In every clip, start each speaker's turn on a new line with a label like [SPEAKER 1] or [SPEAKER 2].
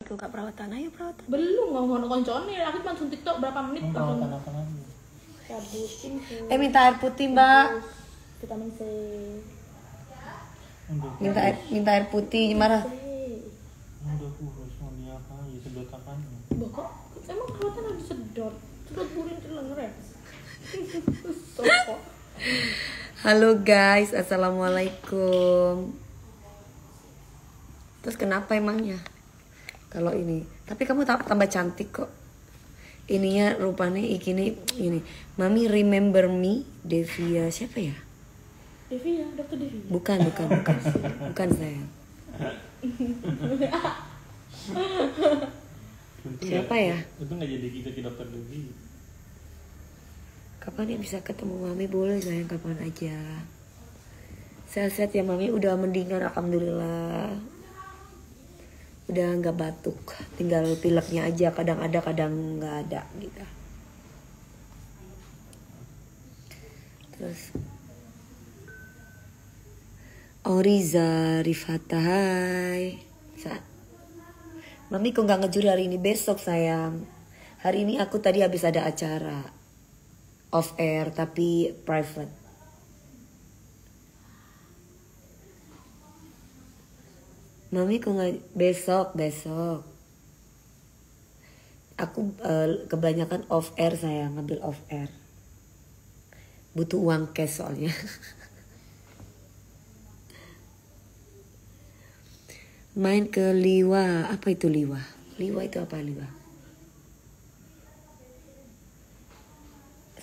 [SPEAKER 1] perlu kak perawatan. Ayo perawatan.
[SPEAKER 2] Belum ngomong koncone, aku langsung TikTok berapa menit langsung.
[SPEAKER 3] Perawatan apa lagi?
[SPEAKER 2] Cabutin tuh.
[SPEAKER 1] Minta air putih mbak.
[SPEAKER 2] Vitamin C.
[SPEAKER 1] Minta air putih gimana?
[SPEAKER 3] Udah kurus mau dia apa? Ya sedot apaan?
[SPEAKER 2] Kok emang perawatan harus sedot? Sedot burin celengan ya? Sokok.
[SPEAKER 1] Halo guys, assalamualaikum. Terus kenapa emangnya? Kalau ini, tapi kamu tambah cantik kok. Ininya rupanya ini. Mami remember me, Devia siapa ya?
[SPEAKER 2] Devia, dokter Devia.
[SPEAKER 1] Bukan sayang. Siapa ya?
[SPEAKER 3] Itu nggak jadi kita ke dokter Devi.
[SPEAKER 1] Kapan ya bisa ketemu Mami? Boleh sayang, kapan aja. Sehat-sehat ya Mami, udah mendingan alhamdulillah. Udah nggak batuk, tinggal pileknya aja, kadang ada kadang nggak ada gitu. Terus Riza Rifata, hai. Mami kok nggak ngejuri hari ini? Besok sayang. Hari ini aku tadi habis ada acara off air tapi private. Mami kok nggak besok. Aku kebanyakan off air sayang, ngambil off air. Butuh uang cash soalnya. Main ke Liwa. Apa itu Liwa? Liwa itu apa Liwa?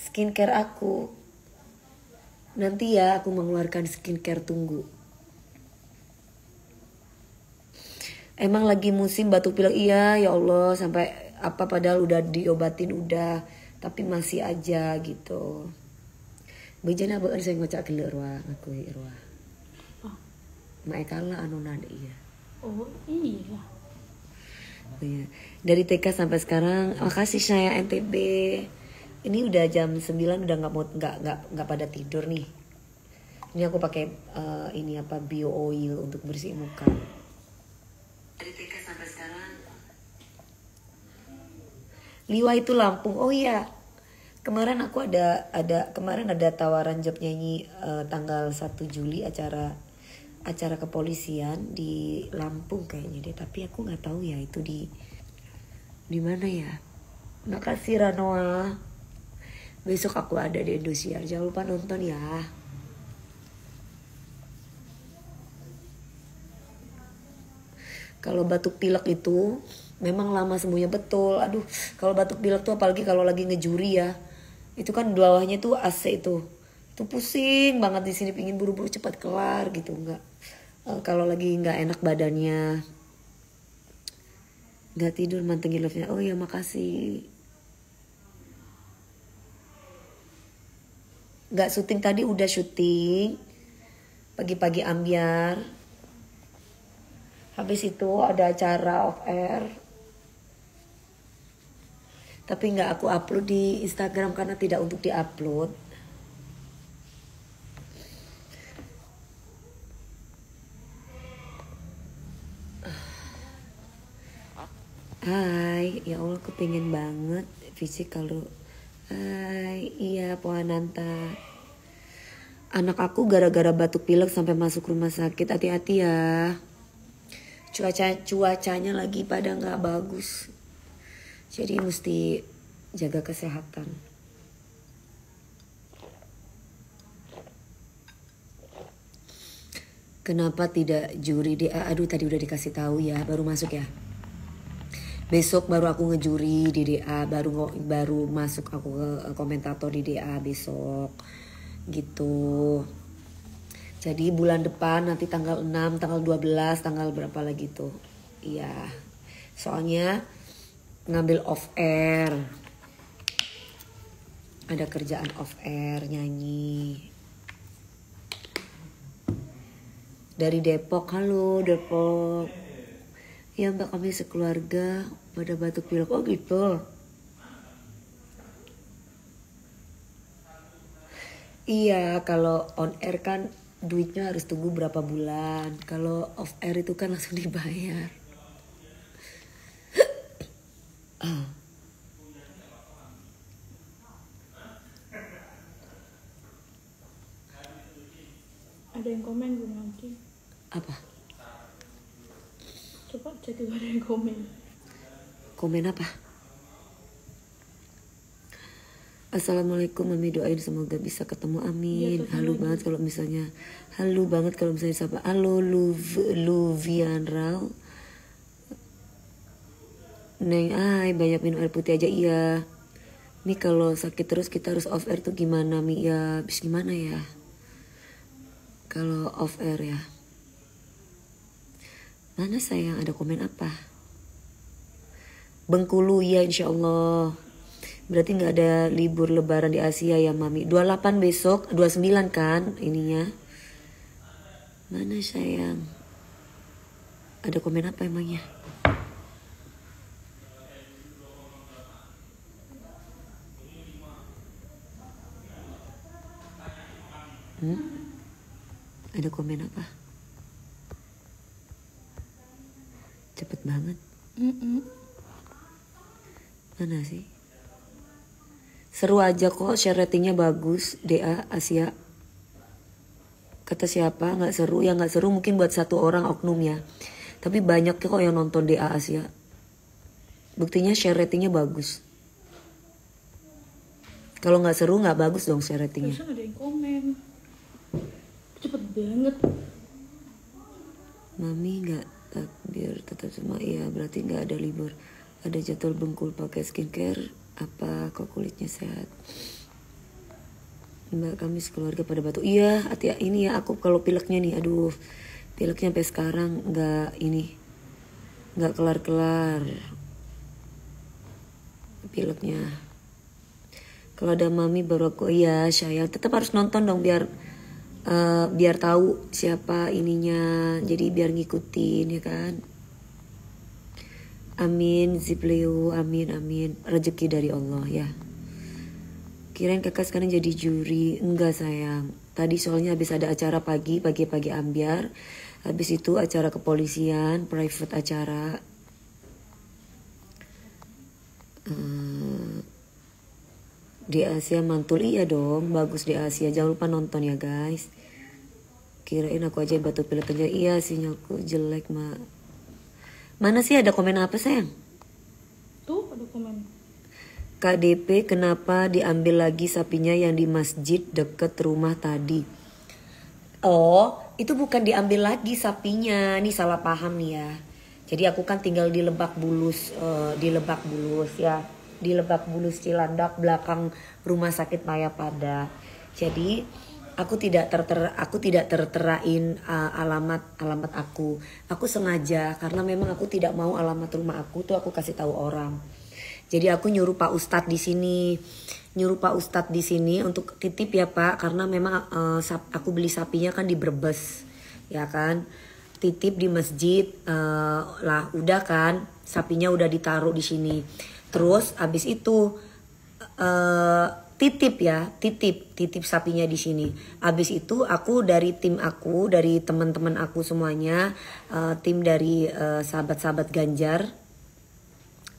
[SPEAKER 1] Skincare aku. Nanti ya aku mengeluarkan skincare, tunggu. Emang lagi musim batuk pilek, iya ya Allah, sampai apa padahal udah diobatin udah, tapi masih aja gitu. Bejana beun saya ngocak geuleur wa ngaku irwa.
[SPEAKER 2] Oh.
[SPEAKER 1] Mae kala anu nade iya.
[SPEAKER 2] Oh iya.
[SPEAKER 1] Iya. Dari TK sampai sekarang, makasih saya NTB. Ini udah jam 9 udah nggak pada tidur nih. Ini aku pakai ini apa bio oil untuk bersih muka. Dari TK sampai sekarang. Liwa itu Lampung. Oh iya. Kemarin aku ada tawaran job nyanyi tanggal 1 Juli acara kepolisian di Lampung kayaknya deh, tapi aku nggak tahu ya itu di mana ya. Makasih Ranoa. Besok aku ada di Indosiar. Jangan lupa nonton ya. Kalau batuk pilek itu memang lama sembuhnya, betul. Aduh, kalau batuk pilek tuh apalagi kalau lagi ngejuri ya. Itu kan di bawahnya tuh AC itu. Itu pusing banget di sini, pingin buru-buru cepat kelar gitu, enggak. Kalau lagi nggak enak badannya. Nggak tidur mantengin love-nya. Oh ya makasih. Nggak syuting tadi, udah syuting. Pagi-pagi ambiar. Habis itu ada acara off air. Tapi nggak aku upload di Instagram karena tidak untuk diupload. Hai, ya Allah aku pengen banget fisik kalau. Hai, iya Pohananta. Anak aku gara-gara batuk pilek sampai masuk rumah sakit, hati-hati ya. Cuacanya lagi pada nggak bagus, jadi mesti jaga kesehatan. Kenapa tidak juri DA? Aduh tadi udah dikasih tahu ya, baru masuk ya. Besok baru aku ngejuri di DA, baru masuk aku ke komentator di DA besok gitu. Jadi bulan depan nanti tanggal 6, tanggal 12, tanggal berapa lagi tuh. Iya. Soalnya ngambil off air. Ada kerjaan off air nyanyi. Dari Depok, halo Depok. Ya mbak, kami sekeluarga pada batuk pilek. Oh gitu. Iya, kalau on air kan duitnya harus tunggu berapa bulan. Kalau off air itu kan langsung dibayar.
[SPEAKER 2] Ada yang komen belum lagi?
[SPEAKER 1] Apa?
[SPEAKER 2] Coba cek dulu ada yang komen.
[SPEAKER 1] Komen apa? Assalamualaikum, Mami doain semoga bisa ketemu, amin.
[SPEAKER 2] Iya,
[SPEAKER 1] Halu banget kalau misalnya siapa? Halo Luvian Rao. Neng, banyak minum air putih aja, iya. Mi kalau sakit terus kita harus off air tuh gimana, Mi? Ya, habis gimana ya? Kalau off air ya. Mana sayang, ada komen apa? Bengkulu ya, insya Allah. Berarti nggak ada libur lebaran di Asia ya, Mami. 28 besok, 29 kan ininya. Mana sayang? Ada komen apa emangnya? Ada komen apa? Cepet banget. Mana sih? Seru aja kok, share ratingnya bagus. DA Asia. Kata siapa? Nggak seru? Ya nggak seru mungkin buat satu orang oknum ya. Tapi banyak kok yang nonton DA Asia. Buktinya share ratingnya bagus. Kalau nggak seru nggak bagus dong share ratingnya.
[SPEAKER 2] Bisa ada yang komen. Cepet banget.
[SPEAKER 1] Mami nggak takbir tetap sama, iya berarti nggak ada libur. Ada jadwal Bengkul pakai skincare. Apa kok kulitnya sehat? Mbak kami sekeluarga pada batuk. Iya, hati ini ya aku kalau pileknya nih, aduh, pileknya sampai sekarang nggak kelar-kelar pileknya. Kalau ada Mami baru aku, iya sayang, tetap harus nonton dong biar tahu siapa ininya, jadi biar ngikutin ya kan. Amin, Zipleo, amin, rezeki dari Allah ya. Kirain kakak sekarang jadi juri. Enggak sayang, tadi soalnya habis ada acara pagi ambiar. Habis itu acara kepolisian, private acara. Di Asia mantul, iya dong, bagus di Asia. Jangan lupa nonton ya guys. Kirain aku aja batu pilek aja. Iya sinyalku jelek mak. Mana sih ada komen apa sayang?
[SPEAKER 2] Tuh ada komen.
[SPEAKER 1] KDP kenapa diambil lagi sapinya yang di masjid deket rumah tadi? Oh, itu bukan diambil lagi sapinya. Nih salah paham nih ya. Jadi aku kan tinggal di Lebak Bulus ya. Di Lebak Bulus Cilandak belakang rumah sakit Mayapada. Jadi aku tidak terterain alamat aku. Aku sengaja karena memang aku tidak mau alamat rumah aku tuh aku kasih tahu orang. Jadi aku nyuruh Pak Ustadz di sini, untuk titip ya Pak, karena memang aku beli sapinya kan di Brebes, ya kan. Titip di masjid, lah udah kan, sapinya udah ditaruh di sini. Terus abis itu titip sapinya di sini. Habis itu aku dari teman-teman aku semuanya, tim dari sahabat-sahabat Ganjar,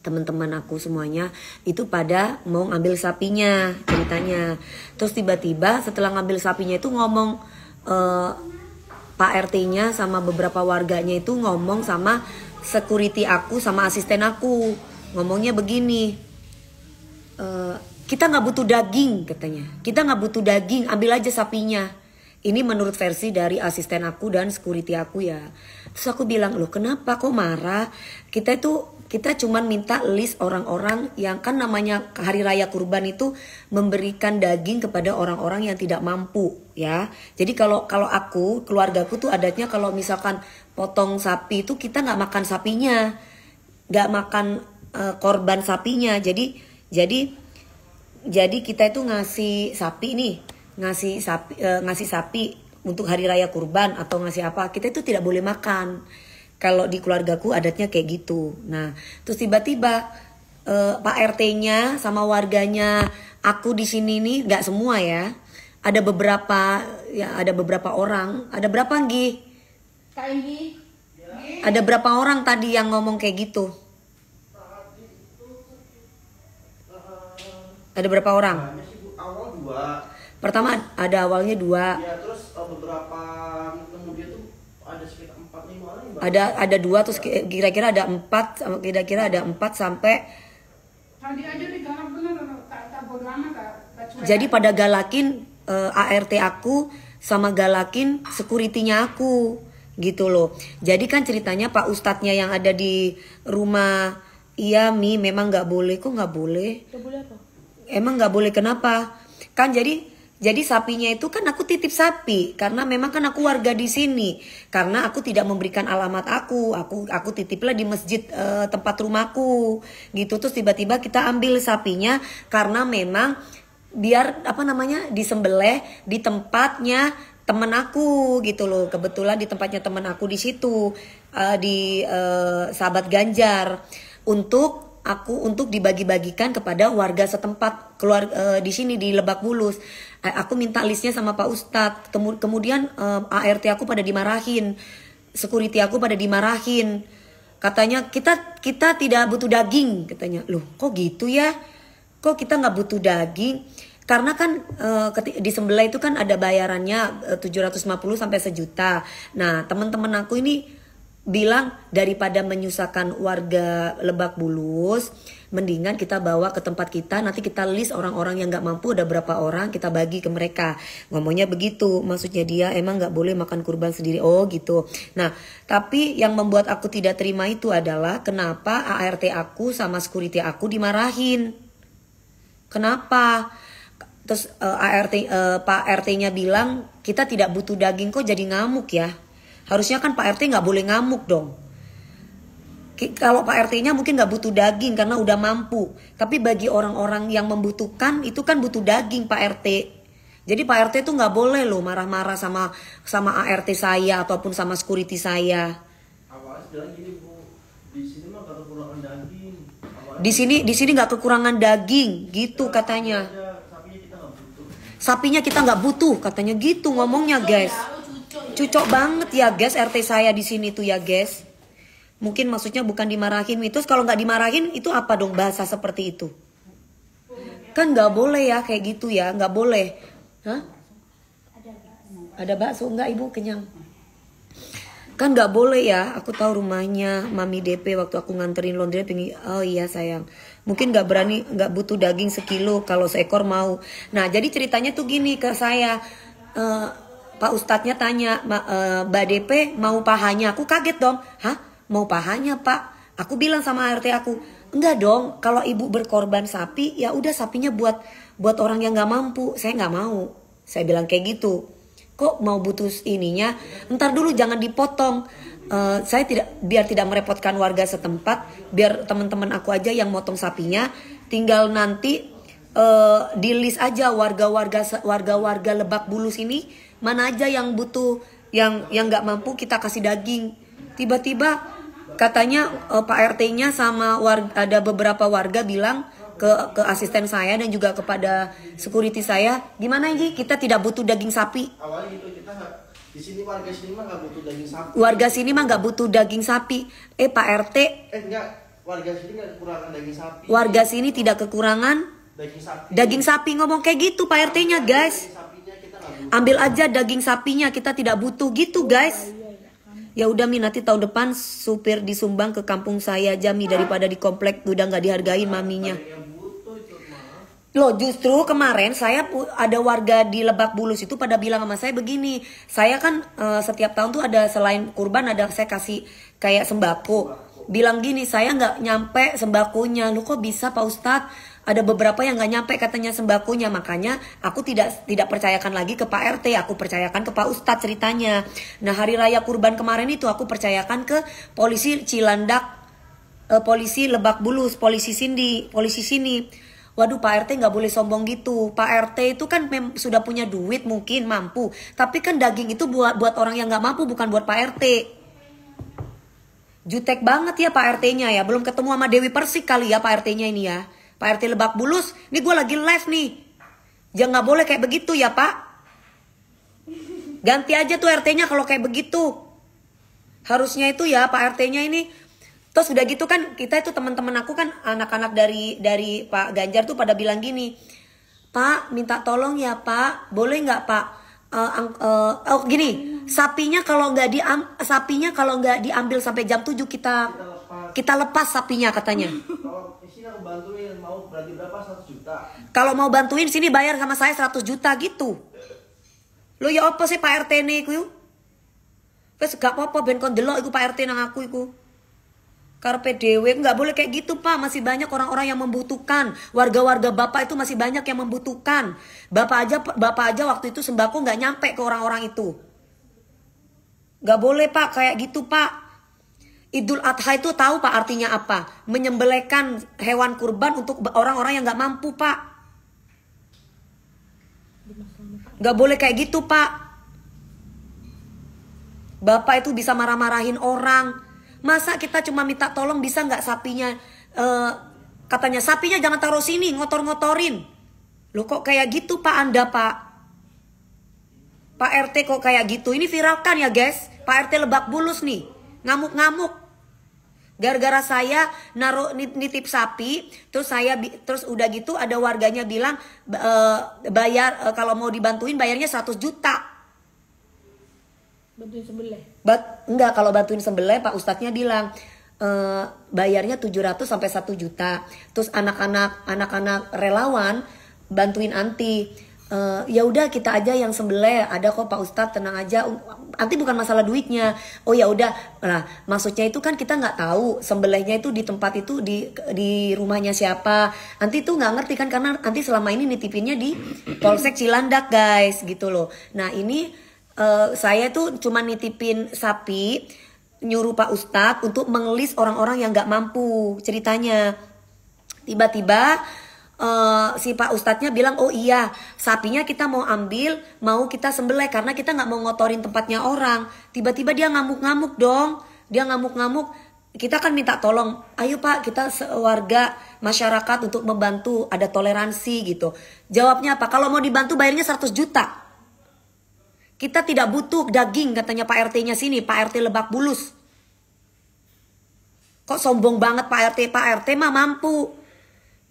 [SPEAKER 1] teman-teman aku semuanya itu pada mau ngambil sapinya ceritanya. Terus tiba-tiba setelah ngambil sapinya itu ngomong, Pak RT-nya sama beberapa warganya itu ngomong sama security aku sama asisten aku, ngomongnya begini, kita nggak butuh daging katanya, kita nggak butuh daging, ambil aja sapinya. Ini menurut versi dari asisten aku dan security aku ya. Terus aku bilang, loh kenapa kok marah? Kita cuman minta list orang-orang yang kan namanya hari raya kurban itu memberikan daging kepada orang-orang yang tidak mampu ya. Jadi kalau aku, keluargaku tuh adatnya kalau misalkan potong sapi itu kita nggak makan sapinya, nggak makan korban sapinya. Jadi kita itu ngasih sapi untuk hari raya kurban atau ngasih apa, kita itu tidak boleh makan. Kalau di keluargaku adatnya kayak gitu. Nah, terus tiba-tiba Pak RT-nya sama warganya aku di sini nih, nggak semua ya. Ada beberapa orang. Ada berapa Nggi?
[SPEAKER 2] Kak Enggi.
[SPEAKER 1] Ada berapa orang tadi yang ngomong kayak gitu? Ada berapa orang?
[SPEAKER 4] Banyak sih Bu, awal 2.
[SPEAKER 1] Pertama ada awalnya 2.
[SPEAKER 4] Ya terus beberapa kemudian tuh ada sekitar 4-5 orang yang
[SPEAKER 1] Ada 2 terus kira-kira ada 4 sampai
[SPEAKER 5] Tadi aja digarap bener, tak bodo amat, tak cuek.
[SPEAKER 1] jadi pada galakin ART aku sama galakin security-nya aku gitu loh. Jadi kan ceritanya Pak Ustadznya yang ada di rumah, iya Mi memang nggak boleh. Kok nggak boleh?
[SPEAKER 2] Gak boleh apa?
[SPEAKER 1] Emang nggak boleh kenapa? Kan jadi sapinya itu kan aku titip sapi karena memang kan aku warga di sini. Karena aku tidak memberikan alamat aku titiplah di masjid tempat rumahku gitu. Terus tiba-tiba kita ambil sapinya karena memang biar disembelih di tempatnya temen aku gitu loh. Kebetulan di tempatnya temen aku di situ di Sahabat Ganjar untuk dibagi-bagikan kepada warga setempat keluar di sini di Lebak Bulus. Aku minta listnya sama Pak Ustadz. Kemudian ART aku pada dimarahin, security aku pada dimarahin. Katanya kita tidak butuh daging, katanya. Loh, kok gitu ya? Kok kita nggak butuh daging? Karena kan di Sembelai itu kan ada bayarannya 750 sampai 1 juta. Nah, teman-teman aku ini bilang daripada menyusahkan warga Lebak Bulus, mendingan kita bawa ke tempat kita, nanti kita list orang-orang yang nggak mampu ada berapa orang, kita bagi ke mereka. Ngomongnya begitu, maksudnya dia emang nggak boleh makan kurban sendiri. Oh gitu. Nah, tapi yang membuat aku tidak terima itu adalah kenapa ART aku sama security aku dimarahin. Kenapa? Terus Pak RT-nya bilang kita tidak butuh daging, kok jadi ngamuk ya? Harusnya kan Pak RT nggak boleh ngamuk dong. Kalau Pak RT-nya mungkin nggak butuh daging karena udah mampu. Tapi bagi orang-orang yang membutuhkan itu kan butuh daging Pak RT. Jadi Pak RT tuh nggak boleh loh marah-marah sama ART saya ataupun sama security saya.
[SPEAKER 4] awalnya bilang gini Bu, di sini mah gak kekurangan daging.
[SPEAKER 1] Di sini nggak kekurangan daging gitu katanya. Sapinya kita nggak butuh katanya gitu ngomongnya guys. Cucok banget ya guys RT saya di sini tuh ya guys. Mungkin maksudnya bukan dimarahin. Terus kalau nggak dimarahin itu apa dong bahasa seperti itu? Kan nggak boleh ya kayak gitu ya, nggak boleh. Hah? Ada bakso nggak ibu kenyang? Kan nggak boleh ya. Aku tahu rumahnya Mami DP waktu aku nganterin laundry pengen. Oh iya sayang. Mungkin nggak berani, nggak butuh daging sekilo kalau seekor mau. Nah jadi ceritanya tuh gini ke saya. Pak Ustadznya tanya, Mbak DP mau pahanya? Aku kaget dong. Hah? Mau pahanya Pak? Aku bilang sama ART aku, enggak dong. Kalau ibu berkorban sapi, ya udah sapinya buat orang yang nggak mampu. Saya nggak mau. Saya bilang kayak gitu. Kok mau butuh ininya? Ntar dulu jangan dipotong. Saya biar tidak merepotkan warga setempat, biar teman-teman aku aja yang motong sapinya. Tinggal nanti di list aja warga Lebak Bulus ini. Mana aja yang butuh, yang nggak mampu kita kasih daging. Tiba-tiba katanya Pak RT-nya sama ada beberapa warga bilang ke asisten saya dan juga kepada security saya, gimana Ji? Kita tidak butuh daging sapi.
[SPEAKER 4] Awalnya gitu kita di sini warga sini mah nggak butuh daging sapi.
[SPEAKER 1] Warga sini mah nggak butuh daging sapi. Pak RT.
[SPEAKER 4] Enggak, warga sini nggak kekurangan daging sapi.
[SPEAKER 1] Warga sini tidak kekurangan daging sapi ngomong kayak gitu Pak RT-nya guys. Ambil aja daging sapinya, kita tidak butuh gitu guys. Ya udah Mi, nanti tahun depan supir disumbang ke kampung saya aja Mi, daripada di komplek udah nggak dihargain maminya. Loh justru kemarin saya ada warga di Lebak Bulus itu pada bilang sama saya begini. Saya kan setiap tahun tuh ada selain kurban ada saya kasih kayak sembako. Bilang gini, saya nggak nyampe sembakonya. Lu kok bisa Pak Ustadz? Ada beberapa yang nggak nyampe katanya sembakonya, makanya aku tidak percayakan lagi ke Pak RT, aku percayakan ke Pak Ustadz ceritanya. Nah hari raya kurban kemarin itu aku percayakan ke polisi Cilandak, polisi Lebak Bulus, polisi sini. Waduh Pak RT nggak boleh sombong gitu. Pak RT itu kan sudah punya duit mungkin mampu, tapi kan daging itu buat orang yang nggak mampu bukan buat Pak RT. Jutek banget ya Pak RT-nya ya, belum ketemu sama Dewi Persik kali ya Pak RT-nya ini ya. Pak RT Lebak Bulus, ini gue lagi live nih. Jangan nggak boleh kayak begitu ya Pak. Ganti aja tuh RT-nya kalau kayak begitu. Harusnya itu ya Pak RT-nya ini Terus udah gitu kan kita itu teman-teman aku kan anak-anak dari Pak Ganjar tuh pada bilang gini, Pak minta tolong ya Pak, boleh nggak Pak? Gini, sapinya kalau nggak diambil sampai jam 7 kita lepas sapinya katanya.
[SPEAKER 4] Kalau di sini aku bantuin, mau berarti berapa? 100 juta.
[SPEAKER 1] Kalau mau bantuin sini bayar sama saya 100 juta gitu. Lo ya apa sih Pak RT nih ku? Wes gak apa-apa ben kon delok iku Pak RT nang aku iku. Karpe dewe nggak boleh kayak gitu Pak, masih banyak orang-orang yang membutuhkan, warga-warga Bapak itu masih banyak yang membutuhkan. Bapak aja waktu itu sembako nggak nyampe ke orang-orang itu. Nggak boleh Pak kayak gitu Pak. Idul Adha itu tahu Pak artinya apa? Menyembelihkan hewan kurban untuk orang-orang yang nggak mampu Pak. Nggak boleh kayak gitu Pak. Bapak itu bisa marah-marahin orang. Masa kita cuma minta tolong bisa nggak sapinya, katanya sapinya jangan taruh sini, ngotor-ngotorin. Loh kok kayak gitu Pak Anda Pak? Pak RT kok kayak gitu? Ini viralkan ya guys, Pak RT Lebak Bulus nih, ngamuk-ngamuk. Gara-gara saya naruh nitip sapi, terus udah gitu ada warganya bilang bayar kalau mau dibantuin bayarnya 100 juta.
[SPEAKER 2] Bantuin sebelah.
[SPEAKER 1] Enggak, kalau bantuin sebelah Pak Ustadznya bilang bayarnya 700 sampai 1 juta. Terus anak-anak relawan bantuin anti. Ya udah kita aja yang sebelah, ada kok Pak Ustadz, tenang aja. Anti bukan masalah duitnya. Oh ya udah. Nah, maksudnya itu kan kita nggak tahu sembelihnya itu di tempat itu di rumahnya siapa. Anti tuh nggak ngerti kan karena anti selama ini nitipinnya di Polsek Cilandak guys gitu loh. Nah ini saya tuh cuma nitipin sapi, nyuruh Pak Ustadz untuk mengelis orang-orang yang nggak mampu ceritanya. Tiba-tiba si Pak Ustadznya bilang, oh iya sapinya kita mau ambil, mau kita sembelih karena kita nggak mau ngotorin tempatnya orang. Tiba-tiba dia ngamuk-ngamuk dong, dia ngamuk-ngamuk. Kita kan minta tolong, ayo Pak kita warga masyarakat untuk membantu, ada toleransi gitu. Jawabnya apa? Kalau mau dibantu bayarnya 100 juta. Kita tidak butuh daging katanya Pak RT-nya sini, Pak RT Lebak Bulus. Kok sombong banget Pak RT mah mampu.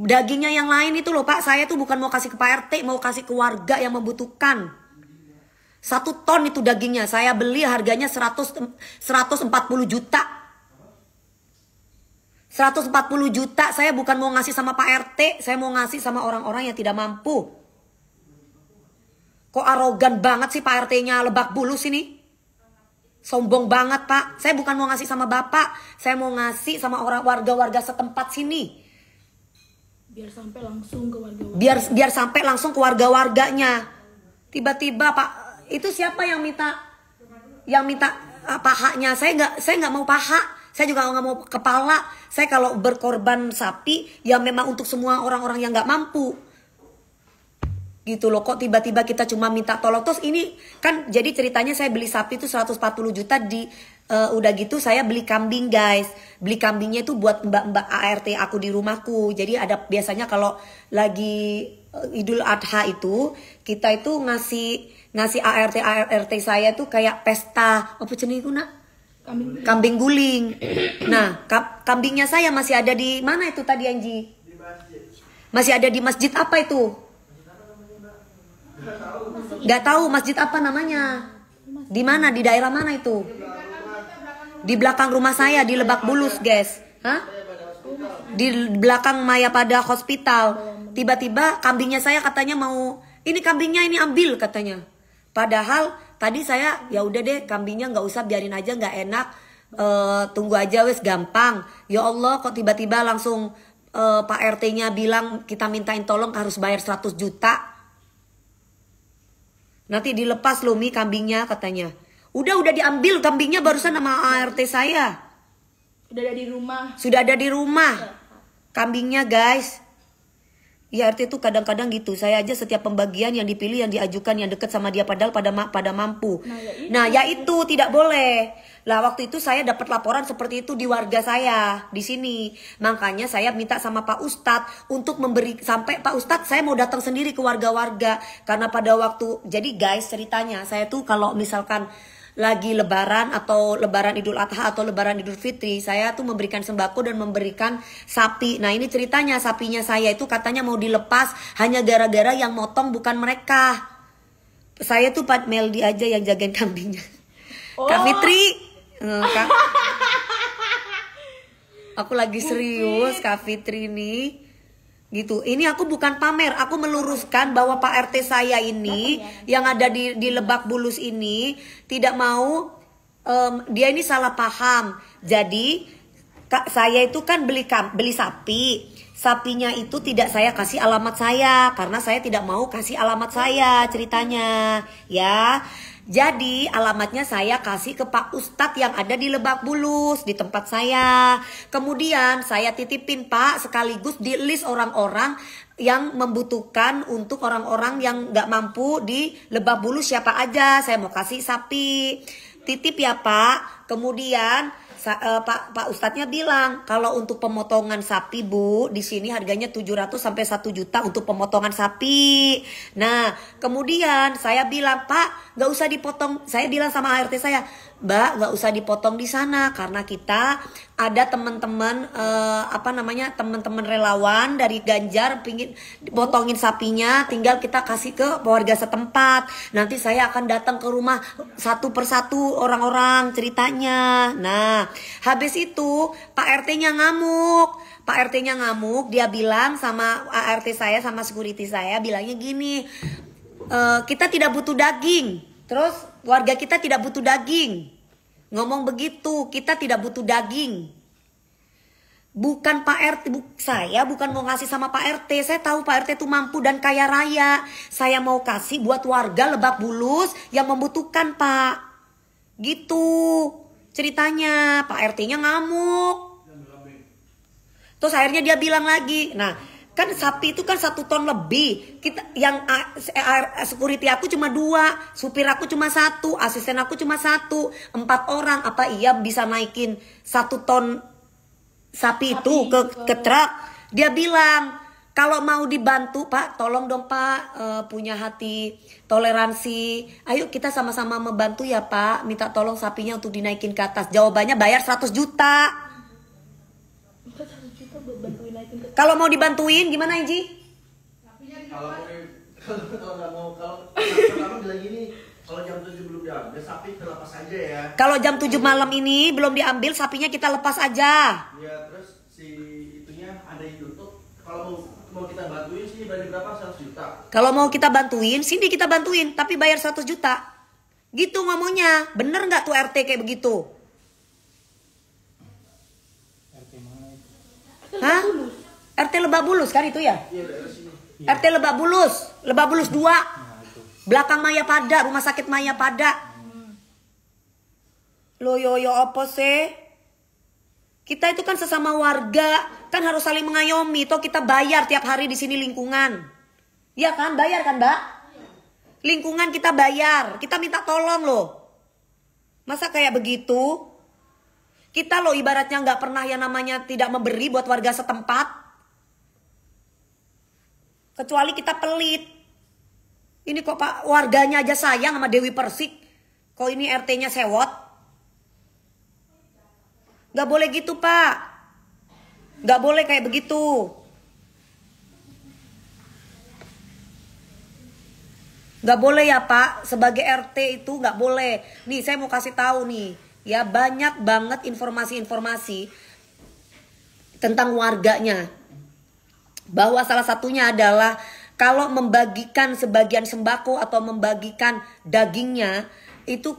[SPEAKER 1] Dagingnya yang lain itu loh Pak, saya tuh bukan mau kasih ke Pak RT, mau kasih ke warga yang membutuhkan. 1 ton itu dagingnya, saya beli harganya 140 juta. 140 juta, saya bukan mau ngasih sama Pak RT, saya mau ngasih sama orang-orang yang tidak mampu. Kok arogan banget sih Pak RT-nya Lebak Bulus ini? Sombong banget Pak. Saya bukan mau ngasih sama Bapak, saya mau ngasih sama warga-warga setempat sini.
[SPEAKER 2] Biar sampai langsung ke warga.
[SPEAKER 1] Biar sampai langsung ke warga-warganya. Tiba-tiba Pak, itu siapa yang minta pahanya? Saya nggak mau paha. Saya juga nggak mau kepala. Saya kalau berkorban sapi ya memang untuk semua orang-orang yang nggak mampu. Gitu loh, kok tiba-tiba kita cuma minta tolong. Terus ini kan jadi ceritanya saya beli sapi itu 140 juta udah gitu saya beli kambing guys. Beli kambingnya itu buat mbak-mbak ART aku di rumahku. Jadi ada biasanya kalau lagi Idul Adha itu kita itu ngasih ART saya tuh kayak pesta apa jenis itu nak? Kambing guling. Nah, kambingnya saya masih ada di mana itu tadi Anji? Masih ada di masjid apa itu? Gak tahu masjid apa namanya. Di mana? Di daerah mana itu? Di belakang rumah saya di Lebak Bulus, guys. Hah? Di belakang Mayapada Hospital. Tiba-tiba kambingnya saya katanya mau, ini kambingnya ini ambil katanya. Padahal tadi saya ya udah deh kambingnya nggak usah, biarin aja, nggak enak. Tunggu aja wes gampang. Ya Allah kok tiba-tiba langsung Pak RT-nya bilang kita mintain tolong harus bayar 100 juta. Nanti dilepas loh Mi kambingnya katanya. Udah diambil kambingnya barusan sama ART saya.
[SPEAKER 2] Sudah ada di rumah.
[SPEAKER 1] Sudah ada di rumah. Kambingnya guys. Ya RT itu kadang-kadang gitu. Saya aja setiap pembagian yang dipilih yang diajukan yang deket sama dia padahal pada mampu. Nah ya itu tidak boleh. Lah waktu itu saya dapat laporan seperti itu di warga saya di sini. Makanya saya minta sama Pak Ustadz untuk memberi, sampai Pak Ustadz saya mau datang sendiri ke warga-warga. Karena pada waktu, jadi guys ceritanya saya tuh kalau misalkan lagi lebaran atau lebaran Idul Adha atau lebaran Idul Fitri, saya tuh memberikan sembako dan memberikan sapi. Nah ini ceritanya, sapinya saya itu katanya mau dilepas hanya gara-gara yang motong bukan mereka. Saya tuh Pak Meldi aja yang jagain kambingnya. Kak Fitri, aku lagi serius Kak Fitri nih. Gitu. Ini aku bukan pamer, aku meluruskan bahwa Pak RT saya ini yang ada di Lebak Bulus ini tidak mau, dia ini salah paham. Jadi saya itu kan beli sapi. Sapinya itu tidak saya kasih alamat saya karena saya tidak mau kasih alamat saya ceritanya, ya. Jadi alamatnya saya kasih ke Pak Ustadz yang ada di Lebak Bulus di tempat saya. Kemudian saya titipin Pak sekaligus di list orang-orang yang membutuhkan untuk orang-orang yang nggak mampu di Lebak Bulus siapa aja. Saya mau kasih sapi. Titip ya Pak. Kemudian Pak Ustadznya bilang kalau untuk pemotongan sapi Bu di sini harganya 700 sampai 1 juta untuk pemotongan sapi. Nah kemudian saya bilang Pak nggak usah dipotong. Saya bilang sama ART saya, Mbak nggak usah dipotong di sana karena kita ada teman-teman teman-teman relawan dari Ganjar pingin potongin sapinya, tinggal kita kasih ke warga setempat. Nanti saya akan datang ke rumah satu persatu orang-orang ceritanya. Nah habis itu Pak RT-nya ngamuk. Pak RT-nya ngamuk, dia bilang sama ART saya sama security saya bilangnya gini, kita tidak butuh daging. Terus warga kita tidak butuh daging. Ngomong begitu, kita tidak butuh daging. Bukan Pak RT, saya bukan mau ngasih sama Pak RT. Saya tahu Pak RT itu mampu dan kaya raya. Saya mau kasih buat warga Lebak Bulus yang membutuhkan Pak. Gitu ceritanya. Pak RT-nya ngamuk. Terus akhirnya dia bilang lagi, nah kan sapi itu kan 1 ton lebih. Kita yang security aku cuma 2, supir aku cuma 1, asisten aku cuma 1, 4 orang. Apa iya bisa naikin 1 ton sapi itu ke truk? Dia bilang kalau mau dibantu Pak, tolong dong Pak, punya hati toleransi. Ayo kita sama-sama membantu ya Pak. Minta tolong sapinya untuk dinaikin ke atas. Jawabannya bayar 100 juta. Kalau mau dibantuin gimana Inji?
[SPEAKER 4] Kalau nggak mau, kalau pertama bilang gini, kalau jam 7 belum diambil sapi kita lepas aja ya.
[SPEAKER 1] Kalau jam 7 malam ini belum diambil sapinya kita lepas aja.
[SPEAKER 4] Ya terus si itunya ada di YouTube. Kalau mau kita bantuin sih berani berapa? 100 juta.
[SPEAKER 1] Kalau mau kita bantuin, sini kita bantuin, tapi bayar 100 juta. Gitu ngomongnya. Bener nggak tuh RT kayak begitu?
[SPEAKER 3] RT mana itu?
[SPEAKER 1] Hah? RT Lebak Bulus kan itu ya?
[SPEAKER 4] Iya daerah sini.
[SPEAKER 1] RT Lebak Bulus 2. Belakang Maya Pada, rumah sakit Maya Pada. Lo yo apa sih? Kita itu kan sesama warga, kan harus saling mengayomi. Toh kita bayar tiap hari di sini lingkungan. Iya kan? Bayar kan, Mbak? Lingkungan kita bayar. Kita minta tolong loh. Masa kayak begitu? Kita loh ibaratnya nggak pernah yang namanya tidak memberi buat warga setempat. Kecuali kita pelit. Ini kok Pak warganya aja sayang sama Dewi Persik. Kok ini RT-nya sewot? Gak boleh gitu Pak. Gak boleh kayak begitu. Gak boleh ya Pak. Sebagai RT itu gak boleh. Nih saya mau kasih tahu nih. Ya banyak banget informasi-informasi tentang warganya. Bahwa salah satunya adalah kalau membagikan sebagian sembako atau membagikan dagingnya itu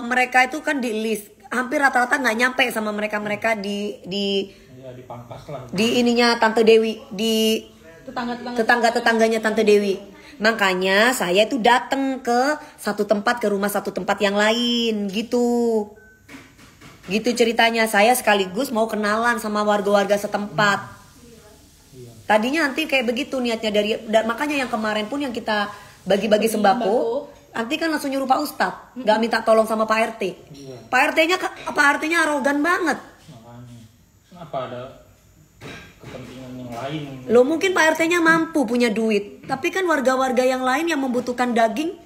[SPEAKER 1] mereka itu kan di list hampir rata-rata nggak nyampe sama mereka di
[SPEAKER 3] Ya, dipangkas lah.
[SPEAKER 1] Di ininya Tante Dewi, di tetangga-tetangganya Tante Dewi. Makanya saya itu datang ke satu tempat, ke rumah satu tempat yang lain gitu. Gitu ceritanya. Saya sekaligus mau kenalan sama warga-warga setempat. Tadinya nanti kayak begitu niatnya makanya yang kemarin pun yang kita bagi-bagi sembako, nanti kan langsung nyuruh Pak Ustadz, nggak minta tolong sama Pak RT.
[SPEAKER 3] Iya.
[SPEAKER 1] Pak RT-nya arogan banget.
[SPEAKER 3] Makanya. Kenapa ada kepentingan yang lain?
[SPEAKER 1] Loh mungkin Pak RT-nya mampu punya duit, tapi kan warga-warga yang lain yang membutuhkan daging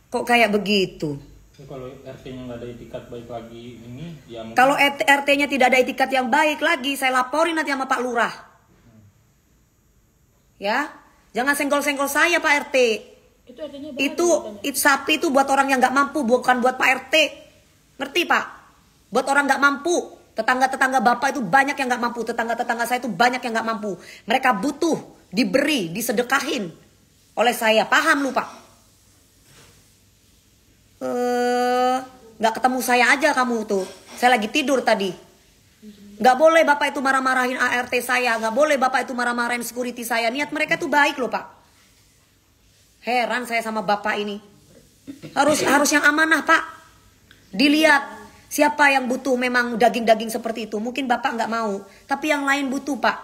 [SPEAKER 1] kok kayak begitu.
[SPEAKER 3] Ya, kalau RT-nya nggak ada etikat baik lagi ini, ya mungkin...
[SPEAKER 1] Kalau RT-nya tidak ada etikat yang baik lagi, saya laporin nanti sama Pak Lurah. Ya, jangan senggol-senggol saya Pak RT.
[SPEAKER 2] Itu artinya
[SPEAKER 1] Itu sapi itu buat orang yang nggak mampu, bukan buat Pak RT. Ngerti Pak? Buat orang nggak mampu. Tetangga-tetangga Bapak itu banyak yang nggak mampu. Tetangga-tetangga saya itu banyak yang nggak mampu. Mereka butuh diberi, disedekahin oleh saya. Paham lu Pak? Nggak ketemu saya aja kamu tuh. Saya lagi tidur tadi. Nggak boleh Bapak itu marah-marahin ART saya. Nggak boleh Bapak itu marah-marahin security saya. Niat mereka tuh baik loh Pak. Heran saya sama Bapak ini. Harus yang amanah Pak. Dilihat siapa yang butuh memang daging-daging seperti itu. Mungkin Bapak nggak mau. Tapi yang lain butuh Pak.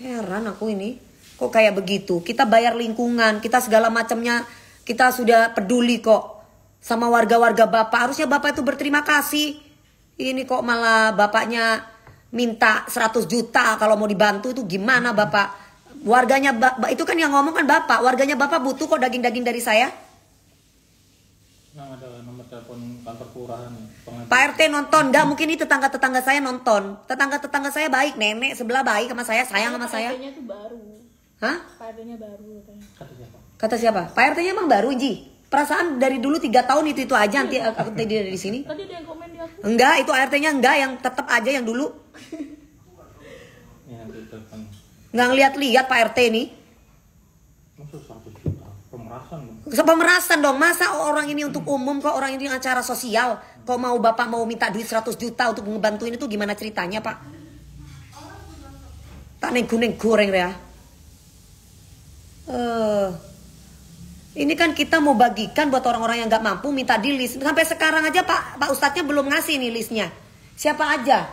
[SPEAKER 1] Heran aku ini. Kok kayak begitu? Kita bayar lingkungan. Kita segala macamnya. Kita sudah peduli kok sama warga-warga Bapak. Harusnya Bapak itu berterima kasih. Ini kok malah Bapaknya minta 100 juta kalau mau dibantu itu gimana Bapak? Warganya itu kan yang ngomong kan Bapak. Warganya Bapak butuh kok daging-daging dari saya.
[SPEAKER 3] Nah, ada nomor telepon kantor kelurahan.
[SPEAKER 1] Pak RT nonton. Enggak, mungkin ini tetangga-tetangga saya nonton. Tetangga-tetangga saya baik. Nenek sebelah baik sama saya. Sayang sama saya.
[SPEAKER 2] Pak RT-nya tuh baru.
[SPEAKER 1] Hah?
[SPEAKER 2] Pak RT-nya baru katanya.
[SPEAKER 3] Kata siapa?
[SPEAKER 1] Kata siapa? Pak RT-nya emang baru Ji. Perasaan dari dulu 3 tahun itu aja nanti aku tadi dari sini.
[SPEAKER 2] Tadi ada yang komen di aku.
[SPEAKER 1] Enggak, itu RT-nya enggak, yang tetap aja yang dulu.
[SPEAKER 3] Ya, nanti telepon.
[SPEAKER 1] Nggak ngeliat-liat Pak RT ini.
[SPEAKER 3] Masa 100 juta? Pemerasan dong.
[SPEAKER 1] Pemerasan dong. Masa orang ini untuk umum kok, orang ini acara sosial. Kok mau Bapak mau minta duit 100 juta untuk ngebantuin itu gimana ceritanya Pak? Tak neng goreng ya. Ini kan kita mau bagikan buat orang-orang yang nggak mampu minta di list. Sampai sekarang aja Pak Ustadznya belum ngasih nih listnya. Siapa aja?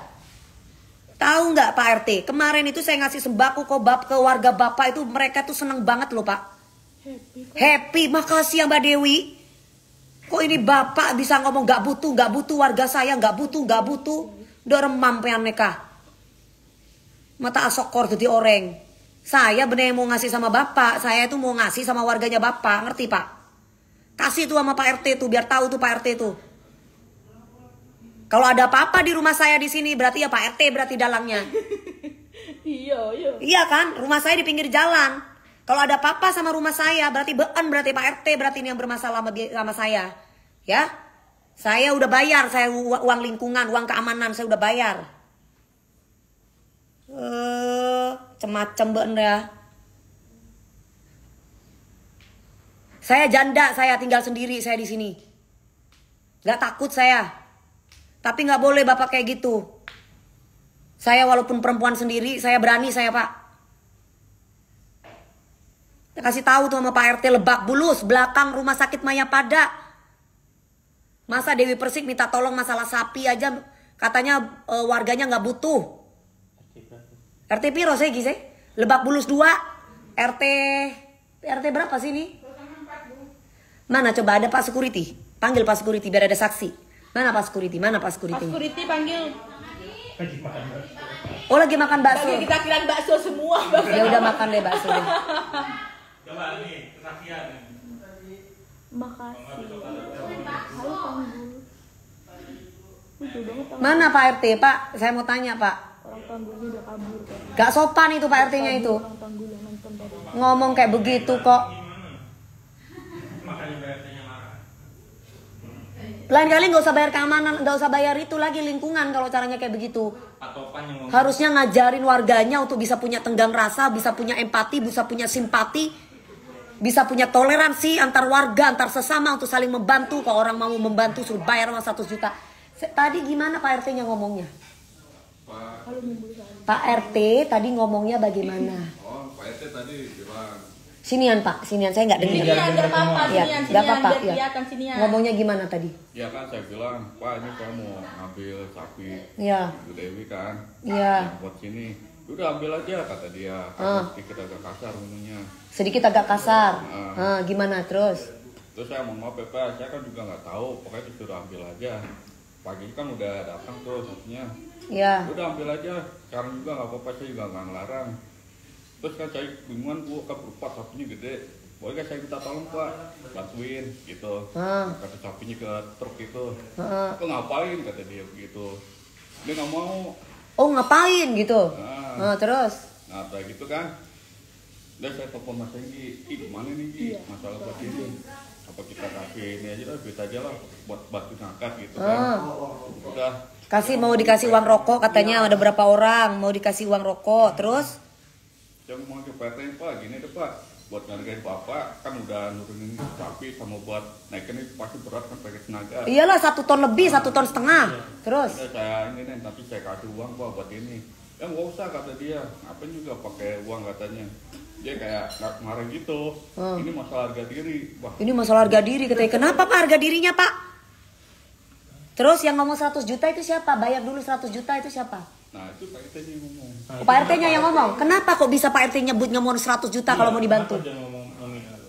[SPEAKER 1] Tahu nggak Pak RT? Kemarin itu saya ngasih sembako ke warga Bapak itu, mereka tuh seneng banget loh Pak. Happy, makasih ya Mbak Dewi. Kok ini Bapak bisa ngomong nggak butuh warga saya nggak butuh. Udah remam pengen mereka. Mata asokor jadi orang. Saya bener mau ngasih sama Bapak. Saya itu mau ngasih sama warganya Bapak. Ngerti Pak? Kasih tuh sama Pak RT tuh. Biar tahu tuh Pak RT tuh. Kalau ada apa-apa di rumah saya di sini, berarti ya Pak RT berarti dalangnya.
[SPEAKER 2] Iya.
[SPEAKER 1] Iya kan? Rumah saya di pinggir jalan. Kalau ada apa-apa sama rumah saya, berarti berarti Pak RT berarti ini yang bermasalah sama saya. Ya? Saya udah bayar. Saya uang lingkungan, uang keamanan saya udah bayar. Cemacem bener ya. Saya janda, saya tinggal sendiri saya di sini. Gak takut saya. Tapi gak boleh Bapak kayak gitu. Saya walaupun perempuan sendiri, saya berani saya Pak. Saya kasih tahu tuh sama Pak RT Lebak Bulus, belakang rumah sakit Mayapada. Masa Dewi Persik minta tolong masalah sapi aja, katanya warganya gak butuh. RT piro saya gise? Lebak Bulus 2. RT berapa sih ini? Mana coba ada Pak Security? Panggil Pak Security biar ada saksi. Mana Pak Security?
[SPEAKER 2] Pak Security panggil.
[SPEAKER 3] Lagi makan bakso.
[SPEAKER 1] Oh lagi makan bakso.
[SPEAKER 2] Bagi kita kira bakso semua.
[SPEAKER 1] Ya udah makan deh bakso deh.
[SPEAKER 3] Coba nih, kesaksian.
[SPEAKER 2] Makasih. Halo Panggul. Lucu banget Panggul.
[SPEAKER 1] Mana Pak RT? Pak, saya mau tanya Pak.
[SPEAKER 2] Orang Panggulnya udah kabur kan.
[SPEAKER 1] Gak sopan itu Pak RT-nya itu.
[SPEAKER 2] Orang Panggul yang nonton tadi.
[SPEAKER 1] Ngomong kayak begitu kok.
[SPEAKER 3] Makanya BRT-nya marah.
[SPEAKER 1] Lain kali gak usah bayar keamanan, gak usah bayar itu lagi lingkungan kalau caranya kayak begitu.
[SPEAKER 3] Pak Topan yang ngomong.
[SPEAKER 1] Harusnya ngajarin warganya untuk bisa punya tenggang rasa, bisa punya empati, bisa punya simpati, bisa punya toleransi antar warga, antar sesama untuk saling membantu. Kalau orang mau membantu suruh bayar 100 juta. Tadi gimana Pak RT-nya ngomongnya? Pak RT tadi ngomongnya bagaimana?
[SPEAKER 6] Oh, Pak RT tadi bilang.
[SPEAKER 1] Sinian Pak, sinian saya nggak dengar.
[SPEAKER 2] Sinian biar apa?
[SPEAKER 1] Ya, nggak apa-apa.
[SPEAKER 2] Biar
[SPEAKER 1] Ya.
[SPEAKER 2] kelihatan sinian.
[SPEAKER 1] Ngomongnya gimana tadi?
[SPEAKER 6] Ya kan saya bilang, Pak ini saya mau ngambil sapi
[SPEAKER 1] Ya,
[SPEAKER 6] Bu Dewi kan.
[SPEAKER 1] ya.
[SPEAKER 6] Yang buat sini. Udah ambil aja kata dia. Sedikit agak kasar ngomongnya.
[SPEAKER 1] Sedikit agak kasar. Gimana terus?
[SPEAKER 6] Terus saya mau maaf ya Pak, saya kan juga nggak tahu. Pokoknya disuruh ambil aja. Pagi kan udah datang tuh sapinya.
[SPEAKER 1] Ya.
[SPEAKER 6] Udah ambil aja. Sekarang juga nggak apa-apa, saya juga nggak ngelarang. Terus kan saya bingungan, gua kan berupat sapinya gede. boleh gak saya minta tolong Pak, bantuin gitu. Kata sapinya ke truk itu. Kok ngapain kata dia begitu. Dia nggak mau.
[SPEAKER 1] Oh ngapain gitu? Terus?
[SPEAKER 6] Nah kayak gitu kan. Udah saya telepon Mas Enggi, gimana nih Gi? Masalah buat ini. Apa kita kasih ini aja lah, duit aja lah buat bantu ngangkat gitu kan. Udah.
[SPEAKER 1] Mau dikasih uang rokok katanya ada berapa orang mau dikasih uang rokok terus?
[SPEAKER 6] Saya ngomong ke PT Pak, gini deh Pak, buat ngargain Bapak kan udah nurunin sapi sama buat naikin itu pasti berat kan pakai tenaga.
[SPEAKER 1] Iyalah 1 ton lebih, 1,5 ton. Terus?
[SPEAKER 6] Udah saya ini nih, nanti saya kasih uang Pak buat ini. Ya nggak usah kata dia, ngapain juga pakai uang katanya. Dia kayak marah gitu. Ini masalah harga diri. Wah.
[SPEAKER 1] Ini masalah harga diri katanya. Kenapa Pak harga dirinya Pak? Terus yang ngomong 100 juta itu siapa? Bayar dulu 100 juta itu siapa?
[SPEAKER 6] Nah itu Pak RT-nya yang ngomong.
[SPEAKER 1] Pak RT-nya yang ngomong. Kenapa kok bisa Pak RT nyebut ngomong 100 juta kalau mau dibantu?
[SPEAKER 3] Dia ngomong nominal.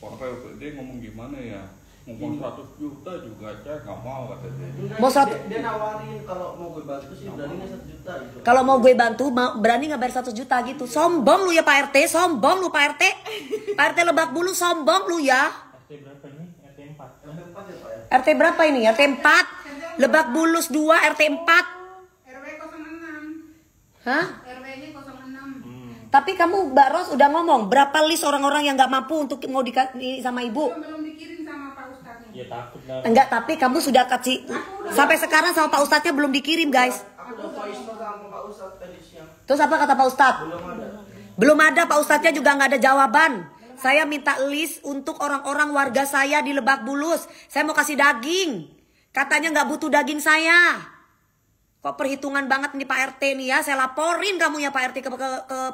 [SPEAKER 6] Pak RT ngomong gimana ya? Ngomong 100 juta juga saya nggak mau kata dia.
[SPEAKER 1] Mau 100
[SPEAKER 4] Dia nawarin kalau mau gue bantu sih berani nggak 1 juta gitu.
[SPEAKER 1] Kalau mau gue bantu, berani nggak bayar 1 juta gitu. Sombong lu ya Pak RT, sombong lu Pak RT. Pak RT Lebak Bulus sombong lu ya.
[SPEAKER 3] RT berapa ini? RT 4.
[SPEAKER 4] Yang keempat ya Pak ya.
[SPEAKER 1] RT berapa ini? RT 4. Lebak Bulus 2, RT 4.
[SPEAKER 5] RW 06.
[SPEAKER 1] Hah?
[SPEAKER 5] RW-nya 06.
[SPEAKER 1] Tapi kamu Mbak Ros udah ngomong berapa list orang-orang yang nggak mampu untuk mau dikasih sama ibu?
[SPEAKER 5] Belum dikirim sama Pak Ustadznya.
[SPEAKER 3] Ya takut lah.
[SPEAKER 1] Enggak, tapi kamu sudah kasih sampai sekarang sama Pak Ustadznya belum dikirim guys.
[SPEAKER 4] Aku udah voice note sama Pak Ustadz tadi siang.
[SPEAKER 1] Terus apa kata Pak Ustadz?
[SPEAKER 4] Belum ada.
[SPEAKER 1] Belum ada, Pak Ustadznya juga nggak ada jawaban. Saya minta list untuk orang-orang warga saya di Lebak Bulus. Saya mau kasih daging. Katanya nggak butuh daging saya. Kok perhitungan banget nih Pak RT nih ya. Saya laporin kamu ya Pak RT ke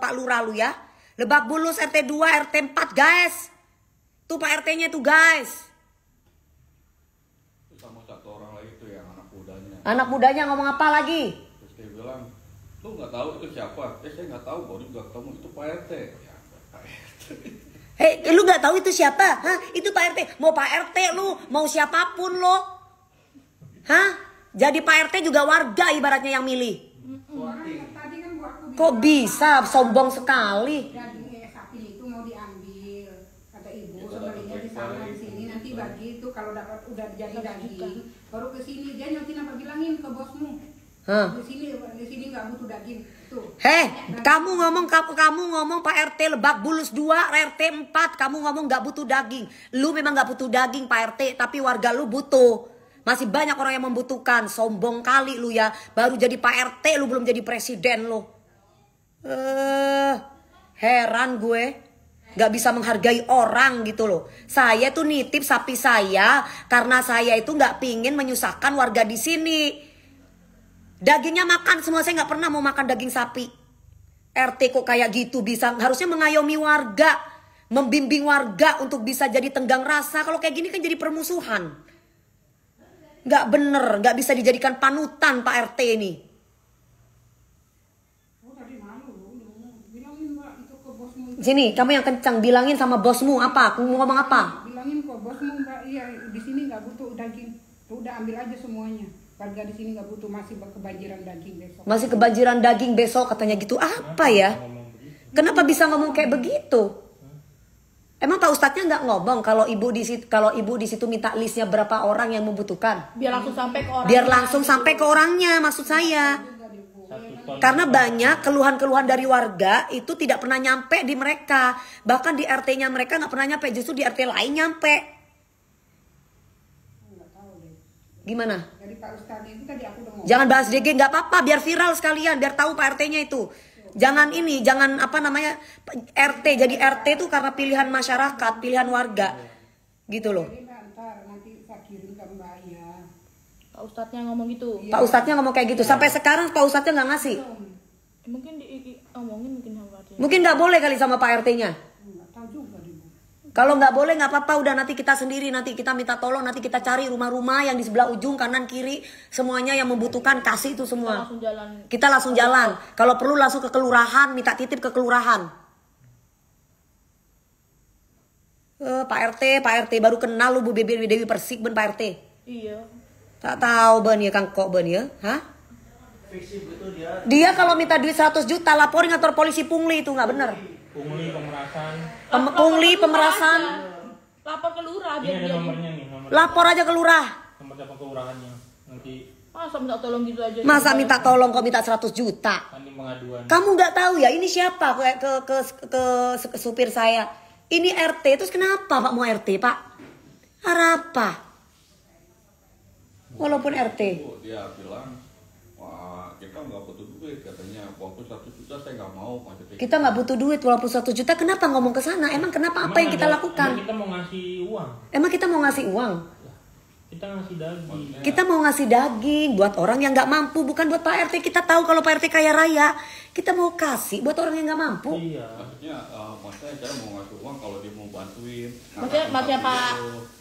[SPEAKER 1] Pak Lurah lu ya. Lebak Bulus RT 2, RT 4 guys. Tuh Pak RT-nya tuh guys.
[SPEAKER 6] Sama satu orang lagi tuh yang anak mudanya.
[SPEAKER 1] Anak mudanya ngomong apa lagi?
[SPEAKER 6] Terus dia bilang, lu nggak tahu itu siapa? Saya nggak tahu, baru juga ketemu itu Pak RT. Ya, Pak RT.
[SPEAKER 1] Hei, lu nggak tahu itu siapa? Hah? Itu Pak RT. Mau Pak RT lu, mau siapapun lo. Hah? Jadi Pak RT juga warga ibaratnya yang milih.
[SPEAKER 5] Tadi kan gua aku
[SPEAKER 1] Kok bisa sombong sekali?
[SPEAKER 5] daging sapi itu mau diambil. Kata ibu sembelihnya di sana di sini nanti bagi itu kalau dapat udah jadi daging baru ke sini. Dia nyotin apa bilangin ke bosmu.
[SPEAKER 1] Hah?
[SPEAKER 5] Di sini nggak butuh daging. Tuh.
[SPEAKER 1] Heh, kamu ngomong Pak RT Lebak Bulus 2, RT 4, kamu ngomong nggak butuh daging. Lu memang nggak butuh daging Pak RT, tapi warga lu butuh. Masih banyak orang yang membutuhkan. Sombong kali lu ya. Baru jadi Pak RT lu belum jadi presiden lu. Heran gue. Gak bisa menghargai orang gitu loh. Saya tuh nitip sapi saya karena saya itu gak pingin menyusahkan warga di sini. Dagingnya makan semua, saya gak pernah mau makan daging sapi. RT kok kayak gitu bisa, harusnya mengayomi warga. Membimbing warga untuk bisa jadi tenggang rasa. Kalau kayak gini kan jadi permusuhan. Gak bener, gak bisa dijadikan panutan Pak RT ini.
[SPEAKER 5] Oh tadi malu bilangin Mbak itu ke bosmu.
[SPEAKER 1] Sini, kamu yang kencang bilangin sama bosmu apa? Aku mau ngomong apa?
[SPEAKER 5] Bilangin ke bosmu Mbak, iya di sini nggak butuh daging. Tuh, udah ambil aja semuanya. Warga di sini nggak butuh, masih kebanjiran daging besok.
[SPEAKER 1] Masih kebanjiran daging besok katanya gitu. Apa ya? Kenapa bisa ngomong kayak begitu? Emang Pak Ustadznya nggak ngomong kalau ibu di situ minta listnya berapa orang yang membutuhkan?
[SPEAKER 2] Biar langsung sampai ke orang.
[SPEAKER 1] Biar langsung sampai ke orangnya, maksud saya.
[SPEAKER 3] 1 ton.
[SPEAKER 1] Karena banyak keluhan-keluhan dari warga itu tidak pernah nyampe di mereka. Bahkan di RT-nya mereka nggak pernah nyampe, justru di RT lain nyampe.
[SPEAKER 5] Nggak tahu deh.
[SPEAKER 1] Gimana?
[SPEAKER 5] Dari Pak Ustadz itu tadi aku udah ngomong.
[SPEAKER 1] Jangan bahas DG, nggak apa-apa, biar viral sekalian, biar tahu Pak RT-nya itu. Jangan apa namanya RT, jadi RT itu karena pilihan masyarakat, pilihan warga, gitu loh.
[SPEAKER 5] Jadi ntar nanti saya kirim ke Mbak ya.
[SPEAKER 2] Pak Ustadznya ngomong gitu.
[SPEAKER 1] Pak Ustadznya ngomong kayak gitu, sampai sekarang Pak Ustadznya nggak ngasih.
[SPEAKER 2] Mungkin ngomongin mungkin sama dia.
[SPEAKER 1] Mungkin nggak boleh kali sama Pak RT-nya.
[SPEAKER 5] Nggak tahu juga deh Bu.
[SPEAKER 1] Kalau nggak boleh nggak apa-apa, udah nanti kita sendiri, nanti kita minta tolong, nanti kita cari rumah-rumah yang di sebelah ujung kanan kiri, semuanya yang membutuhkan kasih itu semua.
[SPEAKER 2] Langsung jalan.
[SPEAKER 1] Kita langsung jalan. Kalau perlu langsung ke kelurahan, minta titip ke kelurahan. Pak RT baru kenal lu Bu Dewi Persik ben Pak RT.
[SPEAKER 2] Iya.
[SPEAKER 1] Tak tahu ben ya Kang Kok ben ya, hah?
[SPEAKER 4] Fiksi begitu dia.
[SPEAKER 1] Dia kalau minta duit 100 juta laporin kantor polisi pungli itu nggak bener.
[SPEAKER 3] Pungli pemerasan.
[SPEAKER 1] Pungli pemerasan.
[SPEAKER 2] Lapor ke lurah
[SPEAKER 3] Ini
[SPEAKER 2] biar
[SPEAKER 3] ada
[SPEAKER 2] dia
[SPEAKER 3] nomornya nih, nomor.
[SPEAKER 1] Lapor aja ke lurah.
[SPEAKER 3] Nomor telepon kelurahannya. Nanti
[SPEAKER 2] masa minta tolong gitu aja.
[SPEAKER 1] Masa minta tolong kok minta 100 juta?
[SPEAKER 3] nanti pengaduan.
[SPEAKER 1] Kamu nggak tahu ya ini siapa ke supir saya. Ini RT, terus kenapa Pak mau RT Pak? Apa? Walaupun RT.
[SPEAKER 6] Dia bilang, wah kita nggak butuh duit katanya. Walaupun 1 juta saya nggak mau. Maksudnya
[SPEAKER 1] Kita nggak butuh duit walaupun 1 juta. Kenapa ngomong ke sana? Emang kenapa? Apa yang kita lakukan?
[SPEAKER 3] Kita mau ngasih uang.
[SPEAKER 1] Emang kita mau ngasih uang?
[SPEAKER 3] Kita ngasih daging.
[SPEAKER 1] Kita mau ngasih daging buat orang yang nggak mampu, bukan buat Pak RT. Kita tahu kalau Pak RT kaya raya. Kita mau kasih buat orang yang nggak mampu.
[SPEAKER 3] Iya.
[SPEAKER 6] maksudnya saya mau ngasih uang kalau dia mau bantuin.
[SPEAKER 2] Maksudnya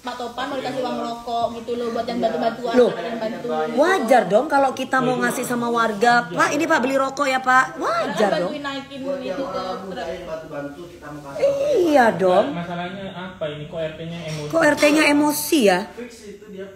[SPEAKER 2] Pak Topan mau dikasih uang rokok gitu loh buat yang bantu-bantuan,
[SPEAKER 1] Loh,
[SPEAKER 2] yang bantu.
[SPEAKER 1] wajar dong kalau kita mau ngasih sama warga. Pak ini Pak beli rokok ya Pak. Wajar dong.
[SPEAKER 2] Bantuin naikin
[SPEAKER 4] Buat
[SPEAKER 2] itu
[SPEAKER 4] yang
[SPEAKER 2] ke
[SPEAKER 4] orang muda
[SPEAKER 2] truk.
[SPEAKER 4] yang bantu-bantu kita mau kasih.
[SPEAKER 1] Iya dong.
[SPEAKER 3] Masalahnya apa ini? Kok RT-nya emosi?
[SPEAKER 1] Kok RT-nya emosi ya?
[SPEAKER 4] Fix itu dia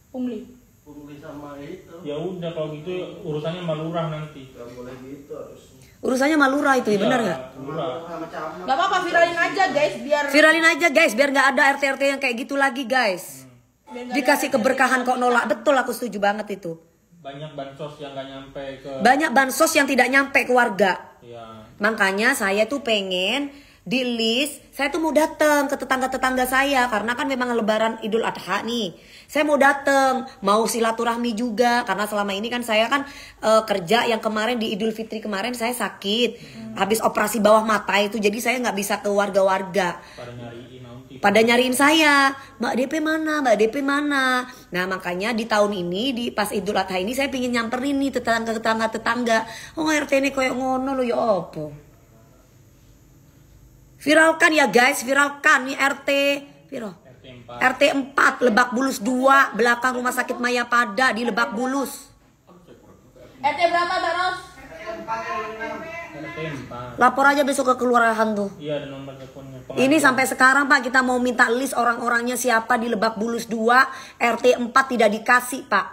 [SPEAKER 2] Pungli.
[SPEAKER 4] pungli sama itu.
[SPEAKER 3] Ya udah kalau gitu urusannya sama lurah nanti.
[SPEAKER 4] Gak boleh gitu harusnya.
[SPEAKER 1] Urusannya malura itu ya, benar nggak?
[SPEAKER 3] Lurah.
[SPEAKER 4] Sama camat.
[SPEAKER 2] Gak apa-apa viralin aja guys biar
[SPEAKER 1] Viralin aja guys, biar nggak ada RT-RT yang kayak gitu lagi guys.
[SPEAKER 2] biar nggak
[SPEAKER 1] Dikasih keberkahan kok nolak, betul aku setuju banget itu.
[SPEAKER 3] Banyak bansos yang gak nyampe ke.
[SPEAKER 1] Banyak bansos yang tidak nyampe ke warga.
[SPEAKER 3] Ya.
[SPEAKER 1] Makanya saya tuh pengen di list, saya tuh mau datang ke tetangga-tetangga saya karena kan memang lebaran Idul Adha nih. Saya mau datang, mau silaturahmi juga karena selama ini kan saya kan kerja yang kemarin di Idul Fitri kemarin saya sakit. Habis operasi bawah mata itu jadi saya nggak bisa ke warga-warga.
[SPEAKER 3] Pada nyariin nanti.
[SPEAKER 1] Pada nyariin saya, Mbak DP mana, Mbak DP mana. Nah makanya di tahun ini, di pas Idul Adha ini saya pingin nyamperin nih tetangga-tetangga. Oh RT ini koyok ngono lo ya apa? Viralkan ya guys, viralkan nih RT. Viral.
[SPEAKER 3] RT 4.
[SPEAKER 1] RT 4, Lebak Bulus 2, belakang Rumah Sakit Mayapada di Lebak Bulus.
[SPEAKER 2] RT berapa Baros?
[SPEAKER 3] RT 4.
[SPEAKER 1] Lapor aja besok ke kelurahan tuh.
[SPEAKER 3] Iya ada nomor teleponnya.
[SPEAKER 1] Ini sampai sekarang Pak kita mau minta list orang-orangnya siapa di Lebak Bulus 2, RT 4 tidak dikasih Pak.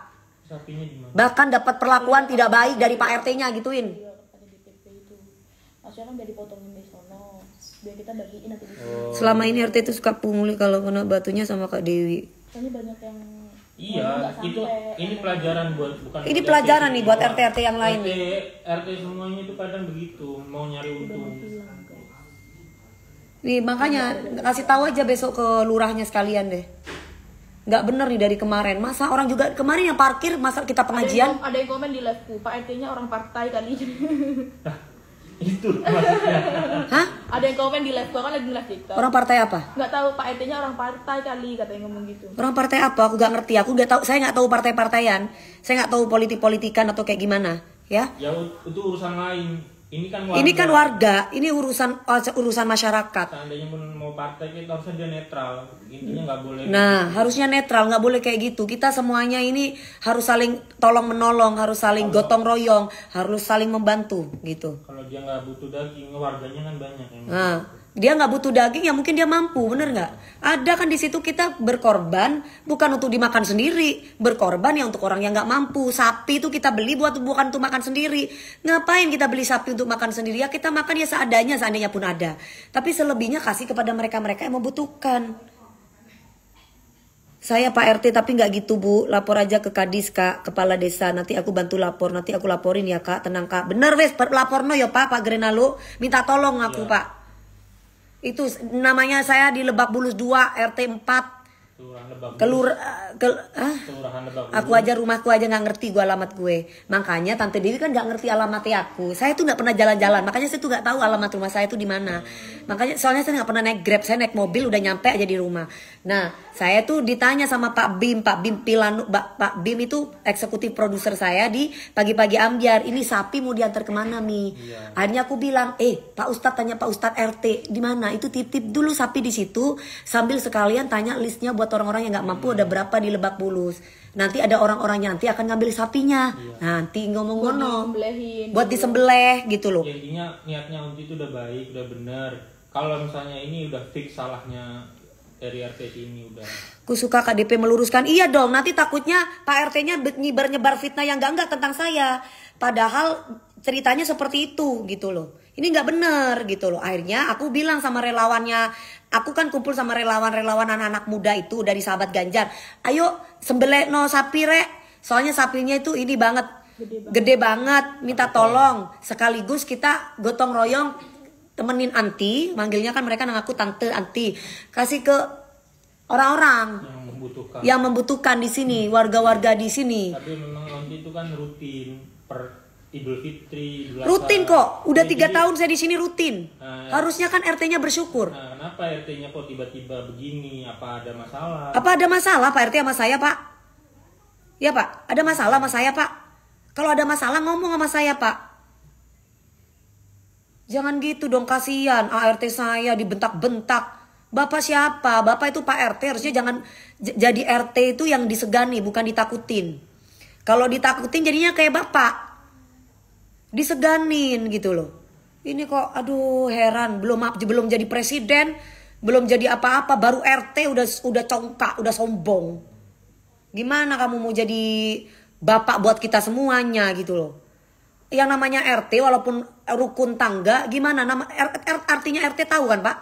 [SPEAKER 3] Sapinya di mana?
[SPEAKER 1] Bahkan dapat perlakuan tidak baik dari Pak RT-nya gituin.
[SPEAKER 2] Iya, ada DPP itu. Maksudnya kan biar dipotongin di sono. Biar kita bagiin nanti di sini.
[SPEAKER 3] Oh.
[SPEAKER 1] Selama ini RT itu suka pungli kalau kena batunya sama Kak Dewi.
[SPEAKER 2] Soalnya banyak yang
[SPEAKER 3] Iya,
[SPEAKER 2] nggak
[SPEAKER 3] itu
[SPEAKER 2] sampai.
[SPEAKER 3] ini pelajaran buat bukan.
[SPEAKER 1] Ini
[SPEAKER 3] buat
[SPEAKER 1] pelajaran
[SPEAKER 3] RT
[SPEAKER 1] nih buat
[SPEAKER 3] semua.
[SPEAKER 1] RT-RT yang lain.
[SPEAKER 3] RT semuanya itu kadang begitu, mau nyari untung.
[SPEAKER 1] Nih makanya kasih tahu aja besok ke lurahnya sekalian deh. Nggak bener nih dari kemarin. Masa orang juga kemarin yang parkir masa kita pengajian.
[SPEAKER 2] Ada yang komen di live-ku, Pak RT-nya orang partai kali.
[SPEAKER 3] Itu maksudnya.
[SPEAKER 1] Hah?
[SPEAKER 2] Ada yang komen di live-ku, kan lagi live TikTok.
[SPEAKER 1] Orang partai apa?
[SPEAKER 2] Nggak tahu Pak RT-nya orang partai kali, katanya ngomong gitu.
[SPEAKER 1] Orang partai apa? Aku nggak ngerti. Aku nggak tahu. Saya nggak tahu partai-partaian. Saya nggak tahu politik-politikan atau kayak gimana. Ya?
[SPEAKER 3] Ya itu urusan lain. Ini kan warga.
[SPEAKER 1] Ini kan warga. Ini urusan masyarakat.
[SPEAKER 3] Seandainya pun mau partai kita harusnya dia netral. Intinya nggak boleh.
[SPEAKER 1] Nah, harusnya netral, nggak boleh kayak gitu. Kita semuanya ini harus saling tolong menolong, harus saling gotong royong, harus saling membantu gitu.
[SPEAKER 3] Kalau dia nggak butuh daging, warganya kan banyak yang.
[SPEAKER 1] Nah, dia nggak butuh daging ya mungkin dia mampu, bener nggak? Ada kan di situ kita berkorban bukan untuk dimakan sendiri, berkorban ya untuk orang yang nggak mampu. Sapi itu kita beli bukan untuk makan sendiri. Ngapain kita beli sapi untuk makan sendiri? Ya kita makan ya seadanya, seandainya pun ada. Tapi selebihnya kasih kepada mereka-mereka yang membutuhkan. Saya Pak RT tapi nggak gitu Bu, lapor aja ke Kadis Kak, kepala desa. Nanti aku bantu lapor, nanti aku laporin ya Kak, tenang Kak. Bener wes, laporno ya Pak Grenalo, minta tolong aku Pak. Itu namanya saya di Lebak Bulus 2 RT 4
[SPEAKER 3] Kelurahan Lebak Bulus. Kelurahan Lebak Bulus.
[SPEAKER 1] Aku aja rumahku aja nggak ngerti gue alamat gue. Makanya Tante Dewi kan nggak ngerti alamatnya aku. Saya tuh nggak pernah jalan-jalan. Makanya saya tuh nggak tahu alamat rumah saya tuh di mana. Makanya soalnya saya nggak pernah naik Grab. Saya naik mobil udah nyampe aja di rumah. Nah saya tuh ditanya sama Pak Bim Pilanu. Pak Bim itu eksekutif produser saya di Pagi-Pagi Ambiar. Ini sapi mau diantar kemana Mi? Iya. Akhirnya aku bilang, Pak Ustadz tanya Pak Ustadz RT di mana? Itu titip dulu sapi di situ sambil sekalian tanya listnya buat orang-orang yang nggak mampu ada berapa di Lebak Bulus. Nanti ada orang-orangnya nanti akan ngambil sapinya. Nanti ngomong-ngomong buat disembelih gitu loh.
[SPEAKER 3] Ya, intinya niatnya untuk itu udah baik, udah bener. Kalau misalnya ini udah fix salahnya dari RT ini udah.
[SPEAKER 1] Aku suka KDP meluruskan. Iya dong, nanti takutnya Pak RT-nya nyebar fitnah yang enggak tentang saya. Padahal ceritanya seperti itu gitu loh. Ini nggak bener gitu loh. Akhirnya aku bilang sama relawannya, aku kan kumpul sama relawan-relawan anak-anak muda itu dari sahabat Ganjar. Ayo sembelih no sapi rek. Soalnya sapinya itu ini banget, gede banget. Minta tolong. Sekaligus kita gotong royong temenin anti. Manggilnya kan mereka ngaku tante anti. Kasih ke orang-orang yang membutuhkan di sini, warga-warga di sini.
[SPEAKER 3] Tapi memang anti itu kan rutin per Idul Fitri, Idul Adha.
[SPEAKER 1] Rutin kok, udah 3
[SPEAKER 3] Jadi,
[SPEAKER 1] tahun saya di sini rutin.
[SPEAKER 3] Nah,
[SPEAKER 1] harusnya kan RT-nya bersyukur.
[SPEAKER 3] Nah, kenapa RT-nya kok tiba-tiba begini? Apa ada masalah?
[SPEAKER 1] Apa ada masalah Pak RT sama saya Pak? Ya Pak, ada masalah sama saya Pak? Kalau ada masalah ngomong sama saya Pak. Jangan gitu dong, kasihan ART saya dibentak-bentak. Bapak siapa? Bapak itu Pak RT, harusnya jangan jadi RT itu yang disegani, bukan ditakutin. Kalau ditakutin jadinya kayak Bapak. Diseganin gitu loh. Ini kok aduh heran, belum jadi presiden, belum jadi apa-apa, baru RT udah congkak, udah sombong. Gimana kamu mau jadi bapak buat kita semuanya gitu loh. Yang namanya RT walaupun rukun tangga, gimana nama artinya RT tahu kan Pak?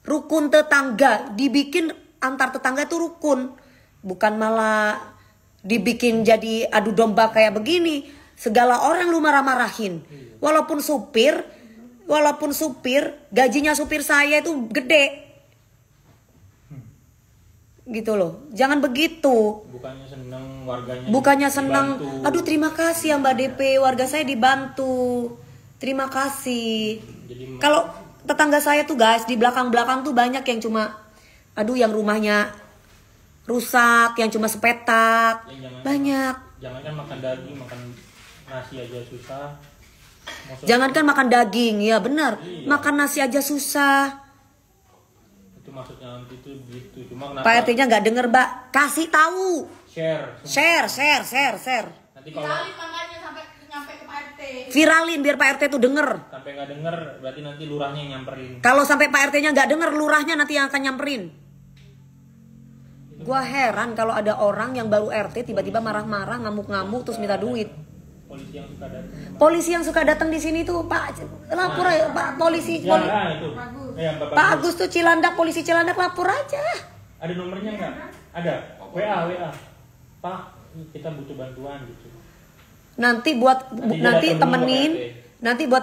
[SPEAKER 1] Rukun tetangga, dibikin antar tetangga itu rukun. Bukan malah dibikin jadi adu domba kayak begini. Segala orang lu marah-marahin. Walaupun supir, gajinya supir saya itu gede. Gitu loh. Jangan begitu.
[SPEAKER 3] Bukannya seneng warganya.
[SPEAKER 1] Bukannya senang.
[SPEAKER 3] dibantu.
[SPEAKER 1] Aduh terima kasih ya Mbak DP, warga saya dibantu. Terima kasih.
[SPEAKER 3] Jadi
[SPEAKER 1] Kalau tetangga saya tuh guys, di belakang-belakang tuh banyak yang cuma aduh yang rumahnya rusak, yang cuma sepetak. Banyak.
[SPEAKER 3] Jangan kan makan daging, makan nasi aja susah.
[SPEAKER 1] Jangankan makan daging, ya benar.
[SPEAKER 3] Iya.
[SPEAKER 1] Makan nasi aja susah.
[SPEAKER 3] Itu maksudnya nanti itu gitu. Cuma kenapa?
[SPEAKER 1] Pak RT-nya nggak denger, Mbak. Kasih tahu.
[SPEAKER 3] Share.
[SPEAKER 1] Share.
[SPEAKER 3] Nanti kalau
[SPEAKER 2] Viralin makanya sampai nyampe ke Pak RT.
[SPEAKER 1] Viralin biar Pak RT tuh denger.
[SPEAKER 3] sampai nggak denger, berarti nanti lurahnya yang nyamperin.
[SPEAKER 1] Kalau sampai Pak RT-nya nggak denger, lurahnya nanti yang akan nyamperin. Gua heran kalau ada orang yang baru RT tiba-tiba marah-marah, ngamuk-ngamuk terus minta duit.
[SPEAKER 3] Polisi yang suka datang.
[SPEAKER 1] Polisi yang suka datang di sini tuh Pak, lapor aja Pak polisi.
[SPEAKER 3] Ya, itu. Ya,
[SPEAKER 1] Pak Agus tuh Cilandak, polisi Cilandak, lapor aja.
[SPEAKER 3] Ada nomornya nggak? Ada. WA. Pak, kita butuh bantuan gitu.
[SPEAKER 1] Nanti buat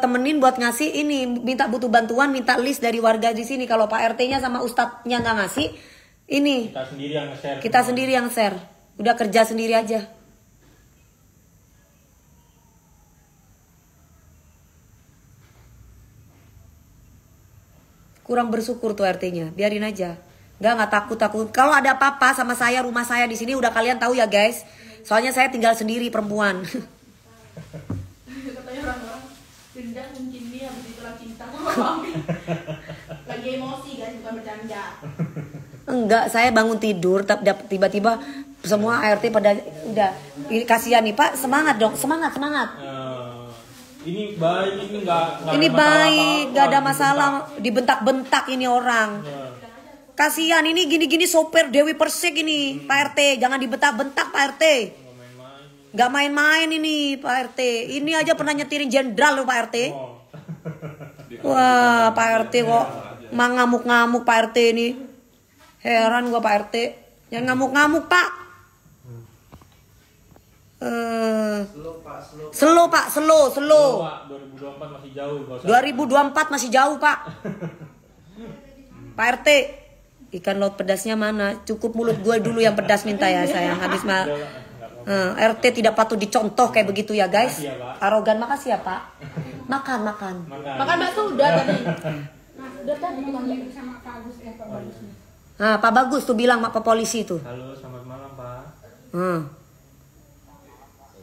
[SPEAKER 1] temenin buat ngasih ini, minta butuh bantuan, minta list dari warga di sini. Kalau Pak RT-nya sama ustadznya nggak ngasih, ini
[SPEAKER 3] Kita sendiri yang nge-share.
[SPEAKER 1] kita sendiri yang share. Udah kerja sendiri aja. Kurang bersyukur tuh RT-nya, biarin aja. Nggak takut. Kalau ada apa-apa sama saya, rumah saya di sini udah kalian tahu ya guys. Soalnya saya tinggal sendiri perempuan.
[SPEAKER 2] Katanya orang-orang pindah mungkin dia habis itulah cinta sama suami. Lagi emosi guys, bukan bercanda.
[SPEAKER 1] Enggak, saya bangun tidur tiba-tiba semua ART pada udah ini kasihan nih Pak, semangat dong, semangat.
[SPEAKER 3] Ini baik, ini nggak
[SPEAKER 1] Ini
[SPEAKER 3] ada
[SPEAKER 1] baik,
[SPEAKER 3] masalah
[SPEAKER 1] gak ada
[SPEAKER 3] apa-apa,
[SPEAKER 1] masalah, dibentak-bentak ini orang.
[SPEAKER 3] Ya.
[SPEAKER 1] Kasihan ini gini-gini sopir Dewi Persik ini Pak RT, jangan dibentak-bentak Pak RT.
[SPEAKER 3] Nggak main-main.
[SPEAKER 1] Gak main-main ini Pak RT. Ini aja pernah nyetirin jenderal loh Pak RT.
[SPEAKER 3] Oh.
[SPEAKER 1] Wah Pak RT kok ngamuk-ngamuk Pak RT ini. Heran gua Pak RT. Jangan ngamuk-ngamuk Pak. Slow Pak.
[SPEAKER 3] 2024 masih jauh. Nggak usah.
[SPEAKER 1] 2024 masih jauh Pak. Pak RT, ikan laut pedasnya mana? Cukup mulut gue dulu yang pedas minta ya sayang. Habis RT tidak patut dicontoh kayak begitu ya guys.
[SPEAKER 3] Makasih ya, Pak.
[SPEAKER 1] Arogan, makasih ya Pak. Makan.
[SPEAKER 2] Makan bakso udah tadi. Udah tadi makan.
[SPEAKER 5] Sama Pak Agus Pak Bagus.
[SPEAKER 1] Nah, Pak Bagus tuh bilang Pak polisi tuh.
[SPEAKER 3] Halo, selamat malam Pak.